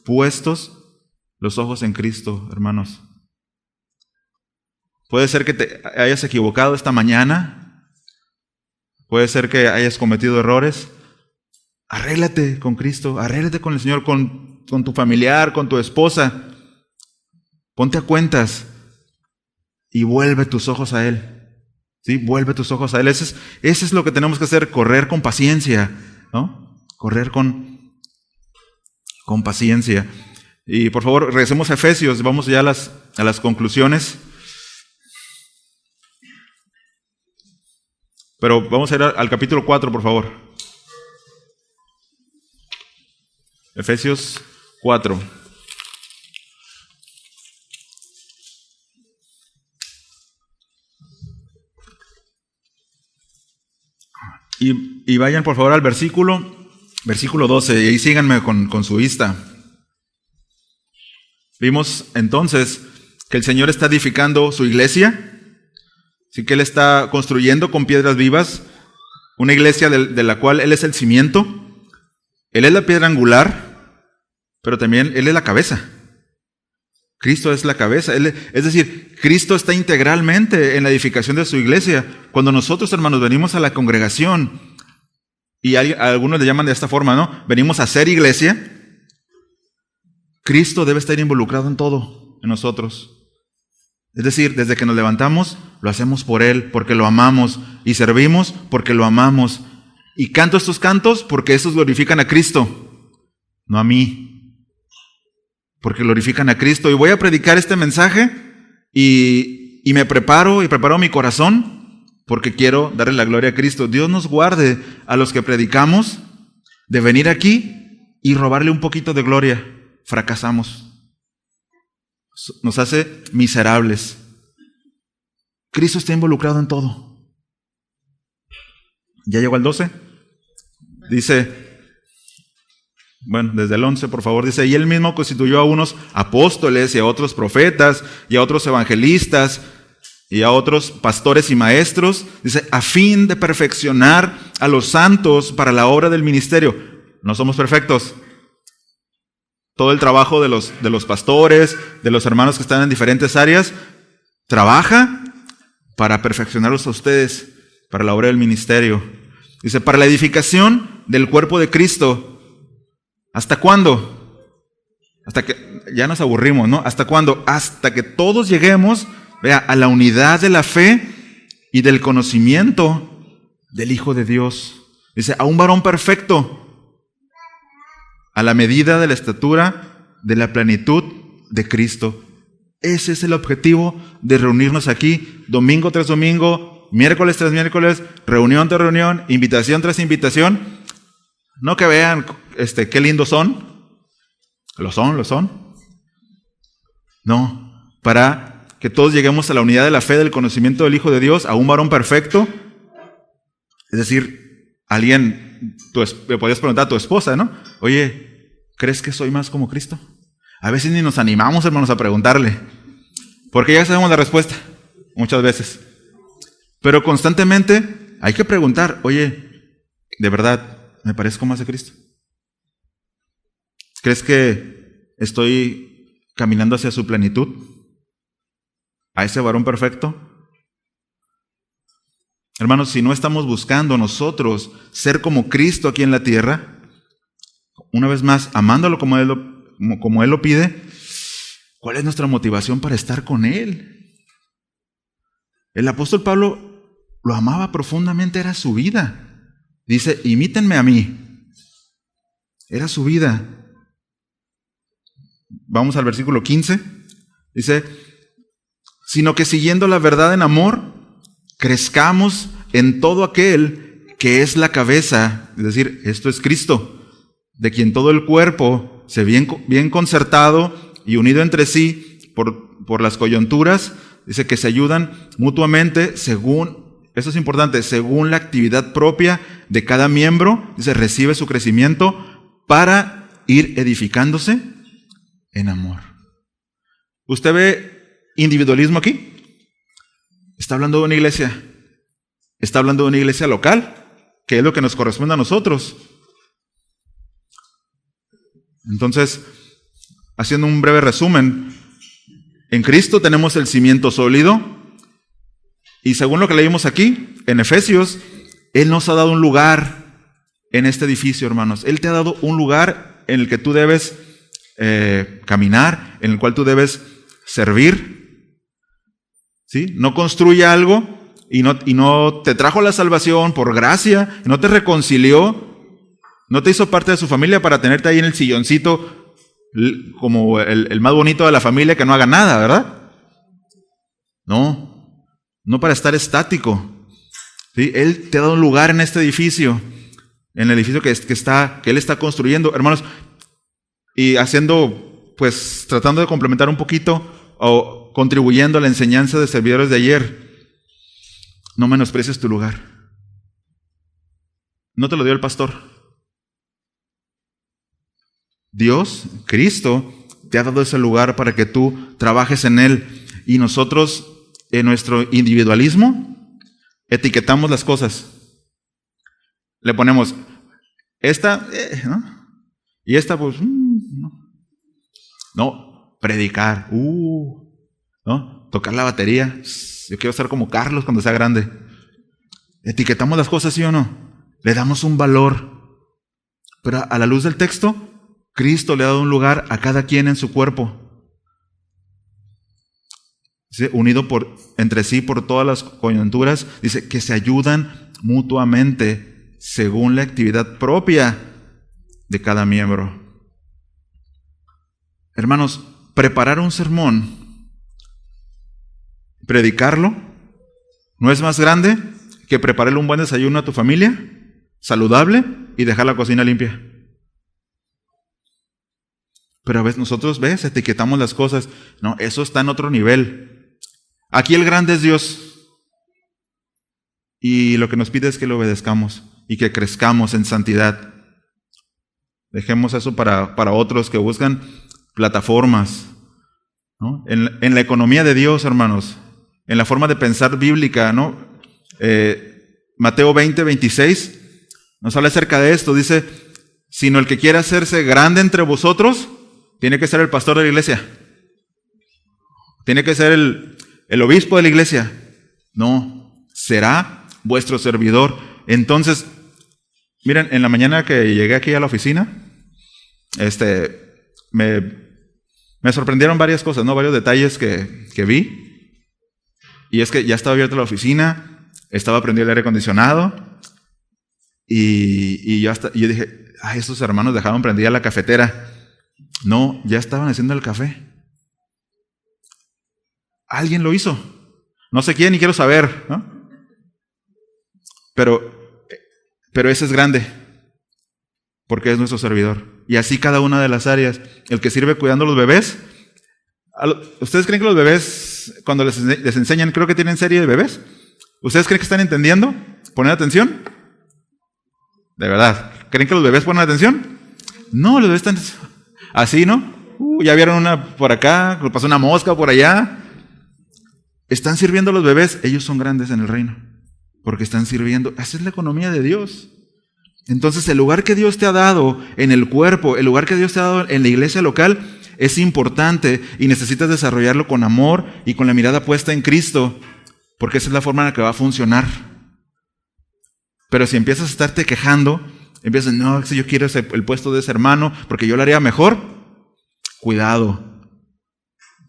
Puestos los ojos en Cristo, hermanos. Puede ser que te hayas equivocado esta mañana. Puede ser que hayas cometido errores. Arréglate con Cristo, arréglate con el Señor, con tu familiar, con tu esposa. Ponte a cuentas y vuelve tus ojos a Él. ¿Sí? Vuelve tus ojos a Él. Ese es lo que tenemos que hacer, correr con paciencia, ¿no? Correr con paciencia. Y por favor, regresemos a Efesios, vamos ya a las conclusiones. Pero vamos a ir al capítulo 4, por favor. Efesios 4. Y vayan por favor al versículo 12, y ahí síganme con su vista. Vimos entonces que el Señor está edificando su iglesia, así que Él está construyendo con piedras vivas una iglesia de la cual Él es el cimiento. Él es la piedra angular, pero también Él es la cabeza. Cristo es la cabeza. Es decir, Cristo está integralmente en la edificación de su iglesia. Cuando nosotros, hermanos, venimos a la congregación, y algunos le llaman de esta forma, ¿no? Venimos a ser iglesia. Cristo debe estar involucrado en todo, en nosotros. Es decir, desde que nos levantamos, lo hacemos por Él, porque lo amamos, y servimos porque lo amamos. Y canto estos cantos porque estos glorifican a Cristo, no a mí. Porque glorifican a Cristo. Y voy a predicar este mensaje y me preparo mi corazón porque quiero darle la gloria a Cristo. Dios nos guarde a los que predicamos de venir aquí y robarle un poquito de gloria. Fracasamos. Nos hace miserables. Cristo está involucrado en todo. ¿Ya llegó al 12? Dice... Bueno, desde el 11, por favor, dice, y Él mismo constituyó a unos apóstoles y a otros profetas y a otros evangelistas y a otros pastores y maestros, dice, a fin de perfeccionar a los santos para la obra del ministerio. No somos perfectos. Todo el trabajo de los pastores, de los hermanos que están en diferentes áreas, trabaja para perfeccionarlos a ustedes, para la obra del ministerio. Dice, para la edificación del cuerpo de Cristo. ¿Hasta cuándo? Hasta que ya nos aburrimos, ¿no? ¿Hasta cuándo? Hasta que todos lleguemos, vea, a la unidad de la fe y del conocimiento del Hijo de Dios. Dice, a un varón perfecto, a la medida de la estatura de la plenitud de Cristo. Ese es el objetivo de reunirnos aquí, domingo tras domingo, miércoles tras miércoles, reunión tras reunión, invitación tras invitación. No que vean qué lindos son. Lo son. No, para que todos lleguemos a la unidad de la fe, del conocimiento del Hijo de Dios, a un varón perfecto. Es decir, alguien, le podías preguntar a tu esposa, ¿no? Oye, ¿crees que soy más como Cristo? A veces ni nos animamos, hermanos, a preguntarle, porque ya sabemos la respuesta, muchas veces. Pero constantemente hay que preguntar, oye, ¿de verdad me parezco más a Cristo? ¿Crees que estoy caminando hacia su plenitud? ¿A ese varón perfecto? Hermanos, si no estamos buscando nosotros ser como Cristo aquí en la tierra, una vez más, amándolo como Él lo pide, ¿cuál es nuestra motivación para estar con Él? El apóstol Pablo lo amaba profundamente, era su vida. Dice, imítenme a mí. Era su vida. Vamos al versículo 15. Dice, sino que siguiendo la verdad en amor, crezcamos en todo aquel que es la cabeza, es decir, esto es Cristo, de quien todo el cuerpo se bien concertado y unido entre sí por las coyunturas, dice que se ayudan mutuamente según, eso es importante, según la actividad propia de cada miembro, dice, recibe su crecimiento para ir edificándose en amor. ¿Usted ve individualismo aquí? Está hablando de una iglesia. Está hablando de una iglesia local, que es lo que nos corresponde a nosotros. Entonces, haciendo un breve resumen, en Cristo tenemos el cimiento sólido, y según lo que leímos aquí, en Efesios, Él nos ha dado un lugar en este edificio, hermanos. Él te ha dado un lugar en el que tú debes caminar, en el cual tú debes servir. ¿Sí? No construye algo y no te trajo la salvación por gracia, no te reconcilió, no te hizo parte de su familia para tenerte ahí en el silloncito como el más bonito de la familia que no haga nada, ¿verdad? No para estar estático. ¿Sí? Él te ha dado un lugar en este edificio, en el edificio que Él está construyendo, hermanos, y haciendo, pues, tratando de complementar un poquito o contribuyendo a la enseñanza de servidores de ayer. No menosprecies tu lugar. No te lo dio el pastor. Dios, Cristo, te ha dado ese lugar para que tú trabajes en él. Y nosotros, en nuestro individualismo, etiquetamos las cosas. Le ponemos esta, ¿no? Y esta, pues, no. No, predicar, ¿no? Tocar la batería. Yo quiero ser como Carlos cuando sea grande. Etiquetamos las cosas, ¿sí o no? Le damos un valor. Pero a la luz del texto, Cristo le ha dado un lugar a cada quien en su cuerpo. ¿Sí? Unido entre sí por todas las coyunturas. Dice que se ayudan mutuamente según la actividad propia de cada miembro. Hermanos, preparar un sermón, predicarlo, ¿no es más grande que prepararle un buen desayuno a tu familia, saludable, y dejar la cocina limpia? Pero a veces nosotros, etiquetamos las cosas. No, eso está en otro nivel. Aquí el grande es Dios. Y lo que nos pide es que le obedezcamos y que crezcamos en santidad. Dejemos eso para otros que buscan plataformas, ¿no? En la economía de Dios, hermanos, en la forma de pensar bíblica, ¿no? Mateo 20:26 nos habla acerca de esto. Dice, sino el que quiera hacerse grande entre vosotros, tiene que ser el pastor de la iglesia. Tiene que ser el obispo de la iglesia. No, será vuestro servidor. Entonces, miren, en la mañana que llegué aquí a la oficina, me sorprendieron varias cosas, ¿no? Varios detalles que vi. Y es que ya estaba abierta la oficina, estaba prendido el aire acondicionado, y yo dije, estos hermanos dejaron prendida la cafetera. No, ya estaban haciendo el café. Alguien lo hizo. No sé quién, ni quiero saber, ¿no? Pero ese es grande, porque es nuestro servidor. Y así cada una de las áreas. El que sirve cuidando a los bebés. ¿Ustedes creen que los bebés, cuando les enseñan, creo que tienen serie de bebés? ¿Ustedes creen que están entendiendo? ¿Ponen atención? De verdad. ¿Creen que los bebés ponen atención? No, los bebés están así, ¿no? Ya vieron una por acá, pasó una mosca por allá. Están sirviendo a los bebés. Ellos son grandes en el reino, porque están sirviendo. Esa es la economía de Dios. Entonces, el lugar que Dios te ha dado en el cuerpo, el lugar que Dios te ha dado en la iglesia local, es importante y necesitas desarrollarlo con amor y con la mirada puesta en Cristo, porque esa es la forma en la que va a funcionar. Pero si empiezas a estarte quejando, empiezas, no, si yo quiero el puesto de ese hermano, porque yo lo haría mejor, cuidado,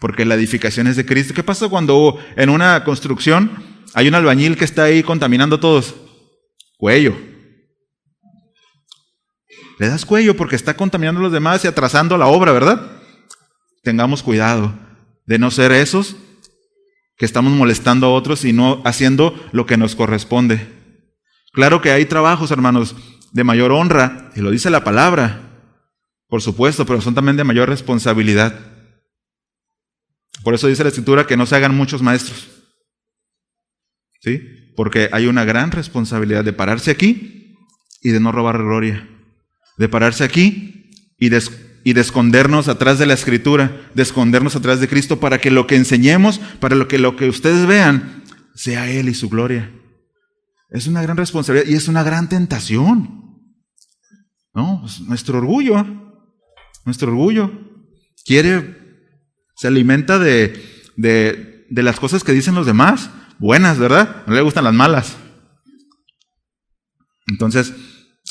porque la edificación es de Cristo. ¿Qué pasa cuando en una construcción hay un albañil que está ahí contaminando a todos? Cuello. Le das cuello porque está contaminando a los demás y atrasando la obra, ¿verdad? Tengamos cuidado de no ser esos que estamos molestando a otros y no haciendo lo que nos corresponde. Claro que hay trabajos, hermanos, de mayor honra, y lo dice la palabra, por supuesto, pero son también de mayor responsabilidad. Por eso dice la Escritura que no se hagan muchos maestros. ¿Sí? Porque hay una gran responsabilidad de pararse aquí y de no robar gloria. De pararse aquí y de escondernos atrás de la Escritura, de escondernos atrás de Cristo, para que lo que enseñemos, para lo que ustedes vean, sea Él y su gloria. Es una gran responsabilidad y es una gran tentación, ¿no? Pues nuestro orgullo se alimenta de las cosas que dicen los demás, buenas, ¿verdad? No le gustan las malas. Entonces,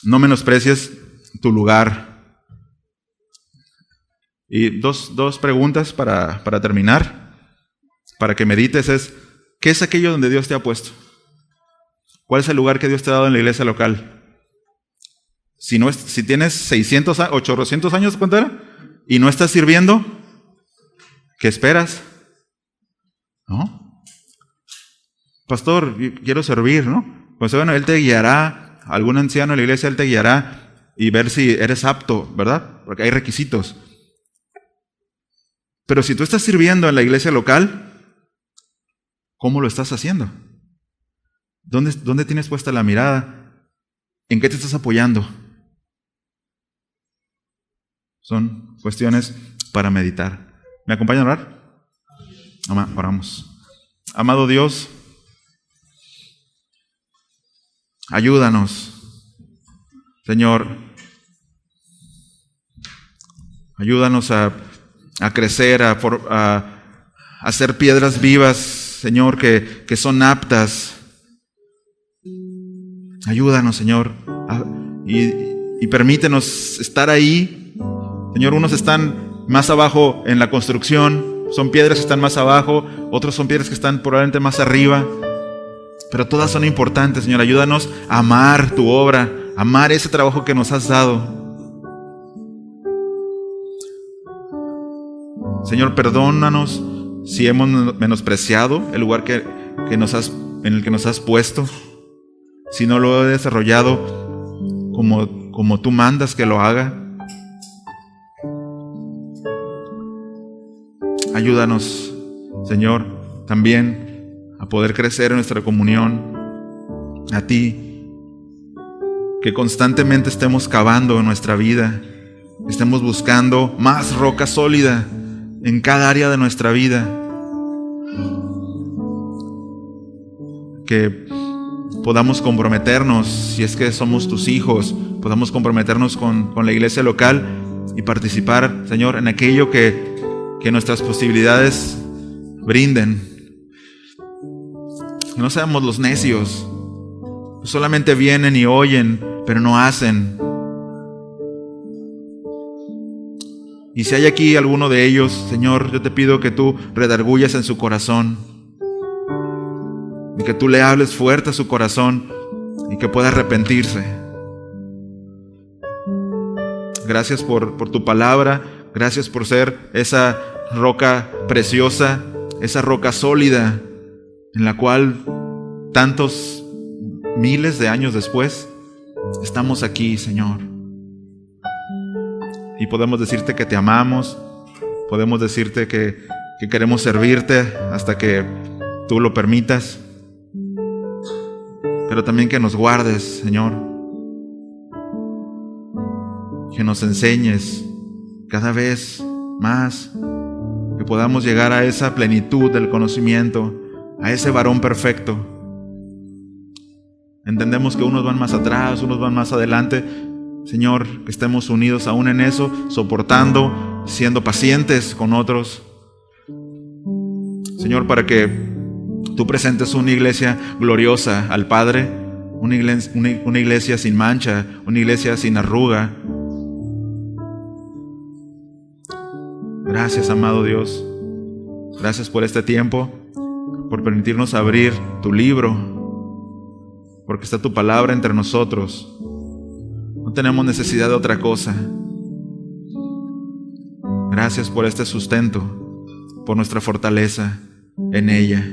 no menosprecies tu lugar. Y dos preguntas para terminar, para que medites, es, ¿qué es aquello donde Dios te ha puesto? ¿Cuál es el lugar que Dios te ha dado en la iglesia local? Si tienes 600, 800 años, ¿cuánto era? Y no estás sirviendo, ¿qué esperas? ¿No? Pastor, quiero servir, ¿no? Pues bueno, Él te guiará, algún anciano de la iglesia, Él te guiará y ver si eres apto, ¿verdad? Porque hay requisitos. Pero si tú estás sirviendo en la iglesia local, ¿cómo lo estás haciendo? ¿Dónde tienes puesta la mirada? ¿En qué te estás apoyando? Son cuestiones para meditar. ¿Me acompañan a orar? Oramos. Amado Dios, ayúdanos, Señor. Ayúdanos a crecer, a ser piedras vivas, Señor, que son aptas. Ayúdanos, Señor, y permítenos estar ahí. Señor, unos están más abajo en la construcción, son piedras que están más abajo, otros son piedras que están probablemente más arriba, pero todas son importantes, Señor. Ayúdanos a amar tu obra, amar ese trabajo que nos has dado. Señor, perdónanos si hemos menospreciado el lugar en el que nos has puesto, si no lo he desarrollado como tú mandas que lo haga. Ayúdanos, Señor, también a poder crecer en nuestra comunión a ti, que constantemente estemos cavando en nuestra vida, estemos buscando más roca sólida en cada área de nuestra vida, que podamos comprometernos, si es que somos tus hijos, podamos comprometernos con la iglesia local y participar, Señor, en aquello que nuestras posibilidades brinden. Que no seamos los necios, que solamente vienen y oyen, pero no hacen. Y si hay aquí alguno de ellos, Señor, yo te pido que tú redargullas en su corazón y que tú le hables fuerte a su corazón y que pueda arrepentirse. Gracias por tu palabra, gracias por ser esa roca preciosa, esa roca sólida en la cual tantos miles de años después estamos aquí, Señor. Y podemos decirte que te amamos, podemos decirte que queremos servirte hasta que tú lo permitas, pero también que nos guardes, Señor, que nos enseñes cada vez más, que podamos llegar a esa plenitud del conocimiento, a ese varón perfecto. Entendemos que unos van más atrás, unos van más adelante. Señor, que estemos unidos aún en eso, soportando, siendo pacientes con otros. Señor, para que tú presentes una iglesia gloriosa al Padre, una iglesia sin mancha, una iglesia sin arruga. Gracias, amado Dios. Gracias por este tiempo, por permitirnos abrir tu libro, porque está tu palabra entre nosotros. No tenemos necesidad de otra cosa. Gracias por este sustento, por nuestra fortaleza en ella.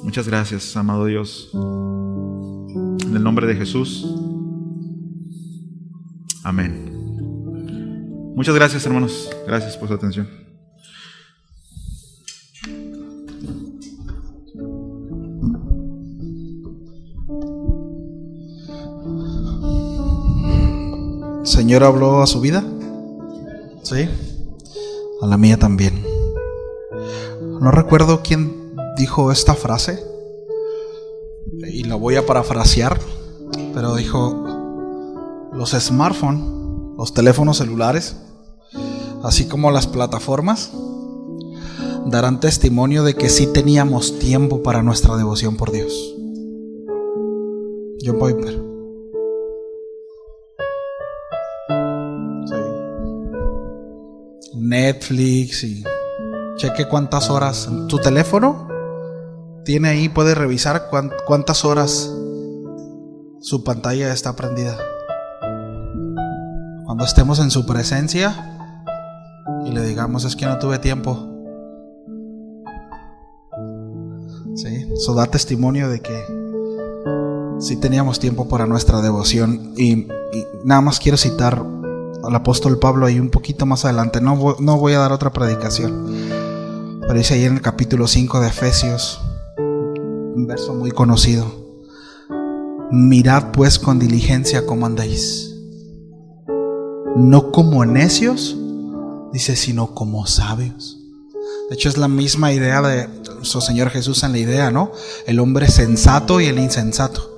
Muchas gracias, amado Dios. En el nombre de Jesús. Amén. Muchas gracias, hermanos. Gracias por su atención. ¿Señor habló a su vida? Sí. A la mía también. No recuerdo quién dijo esta frase y la voy a parafrasear, pero dijo: los smartphones, los teléfonos celulares, así como las plataformas, darán testimonio de que sí teníamos tiempo para nuestra devoción por Dios. John Piper. Netflix, y cheque cuántas horas en tu teléfono tiene ahí, puede revisar cuántas horas su pantalla está prendida. Cuando estemos en su presencia y le digamos: es que no tuve tiempo, ¿sí? Eso da testimonio de que sí teníamos tiempo para nuestra devoción. Y nada más quiero citar al apóstol Pablo ahí un poquito más adelante. No voy a dar otra predicación, pero dice ahí en el capítulo 5 de Efesios, un verso muy conocido: mirad pues con diligencia cómo andéis, no como necios, dice, sino como sabios. De hecho es la misma idea de nuestro Señor Jesús en la idea, ¿no? El hombre sensato y el insensato.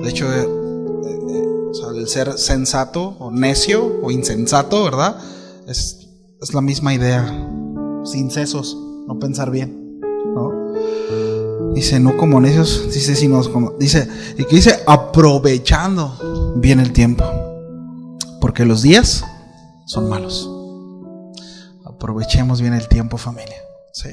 De hecho, o sea, el ser sensato o necio o insensato, ¿verdad? Es la misma idea. Sin sesos, no pensar bien, ¿no? Dice, no como necios, dice, sino como, dice, y que dice, aprovechando bien el tiempo, porque los días son malos. Aprovechemos bien el tiempo, familia. Sí.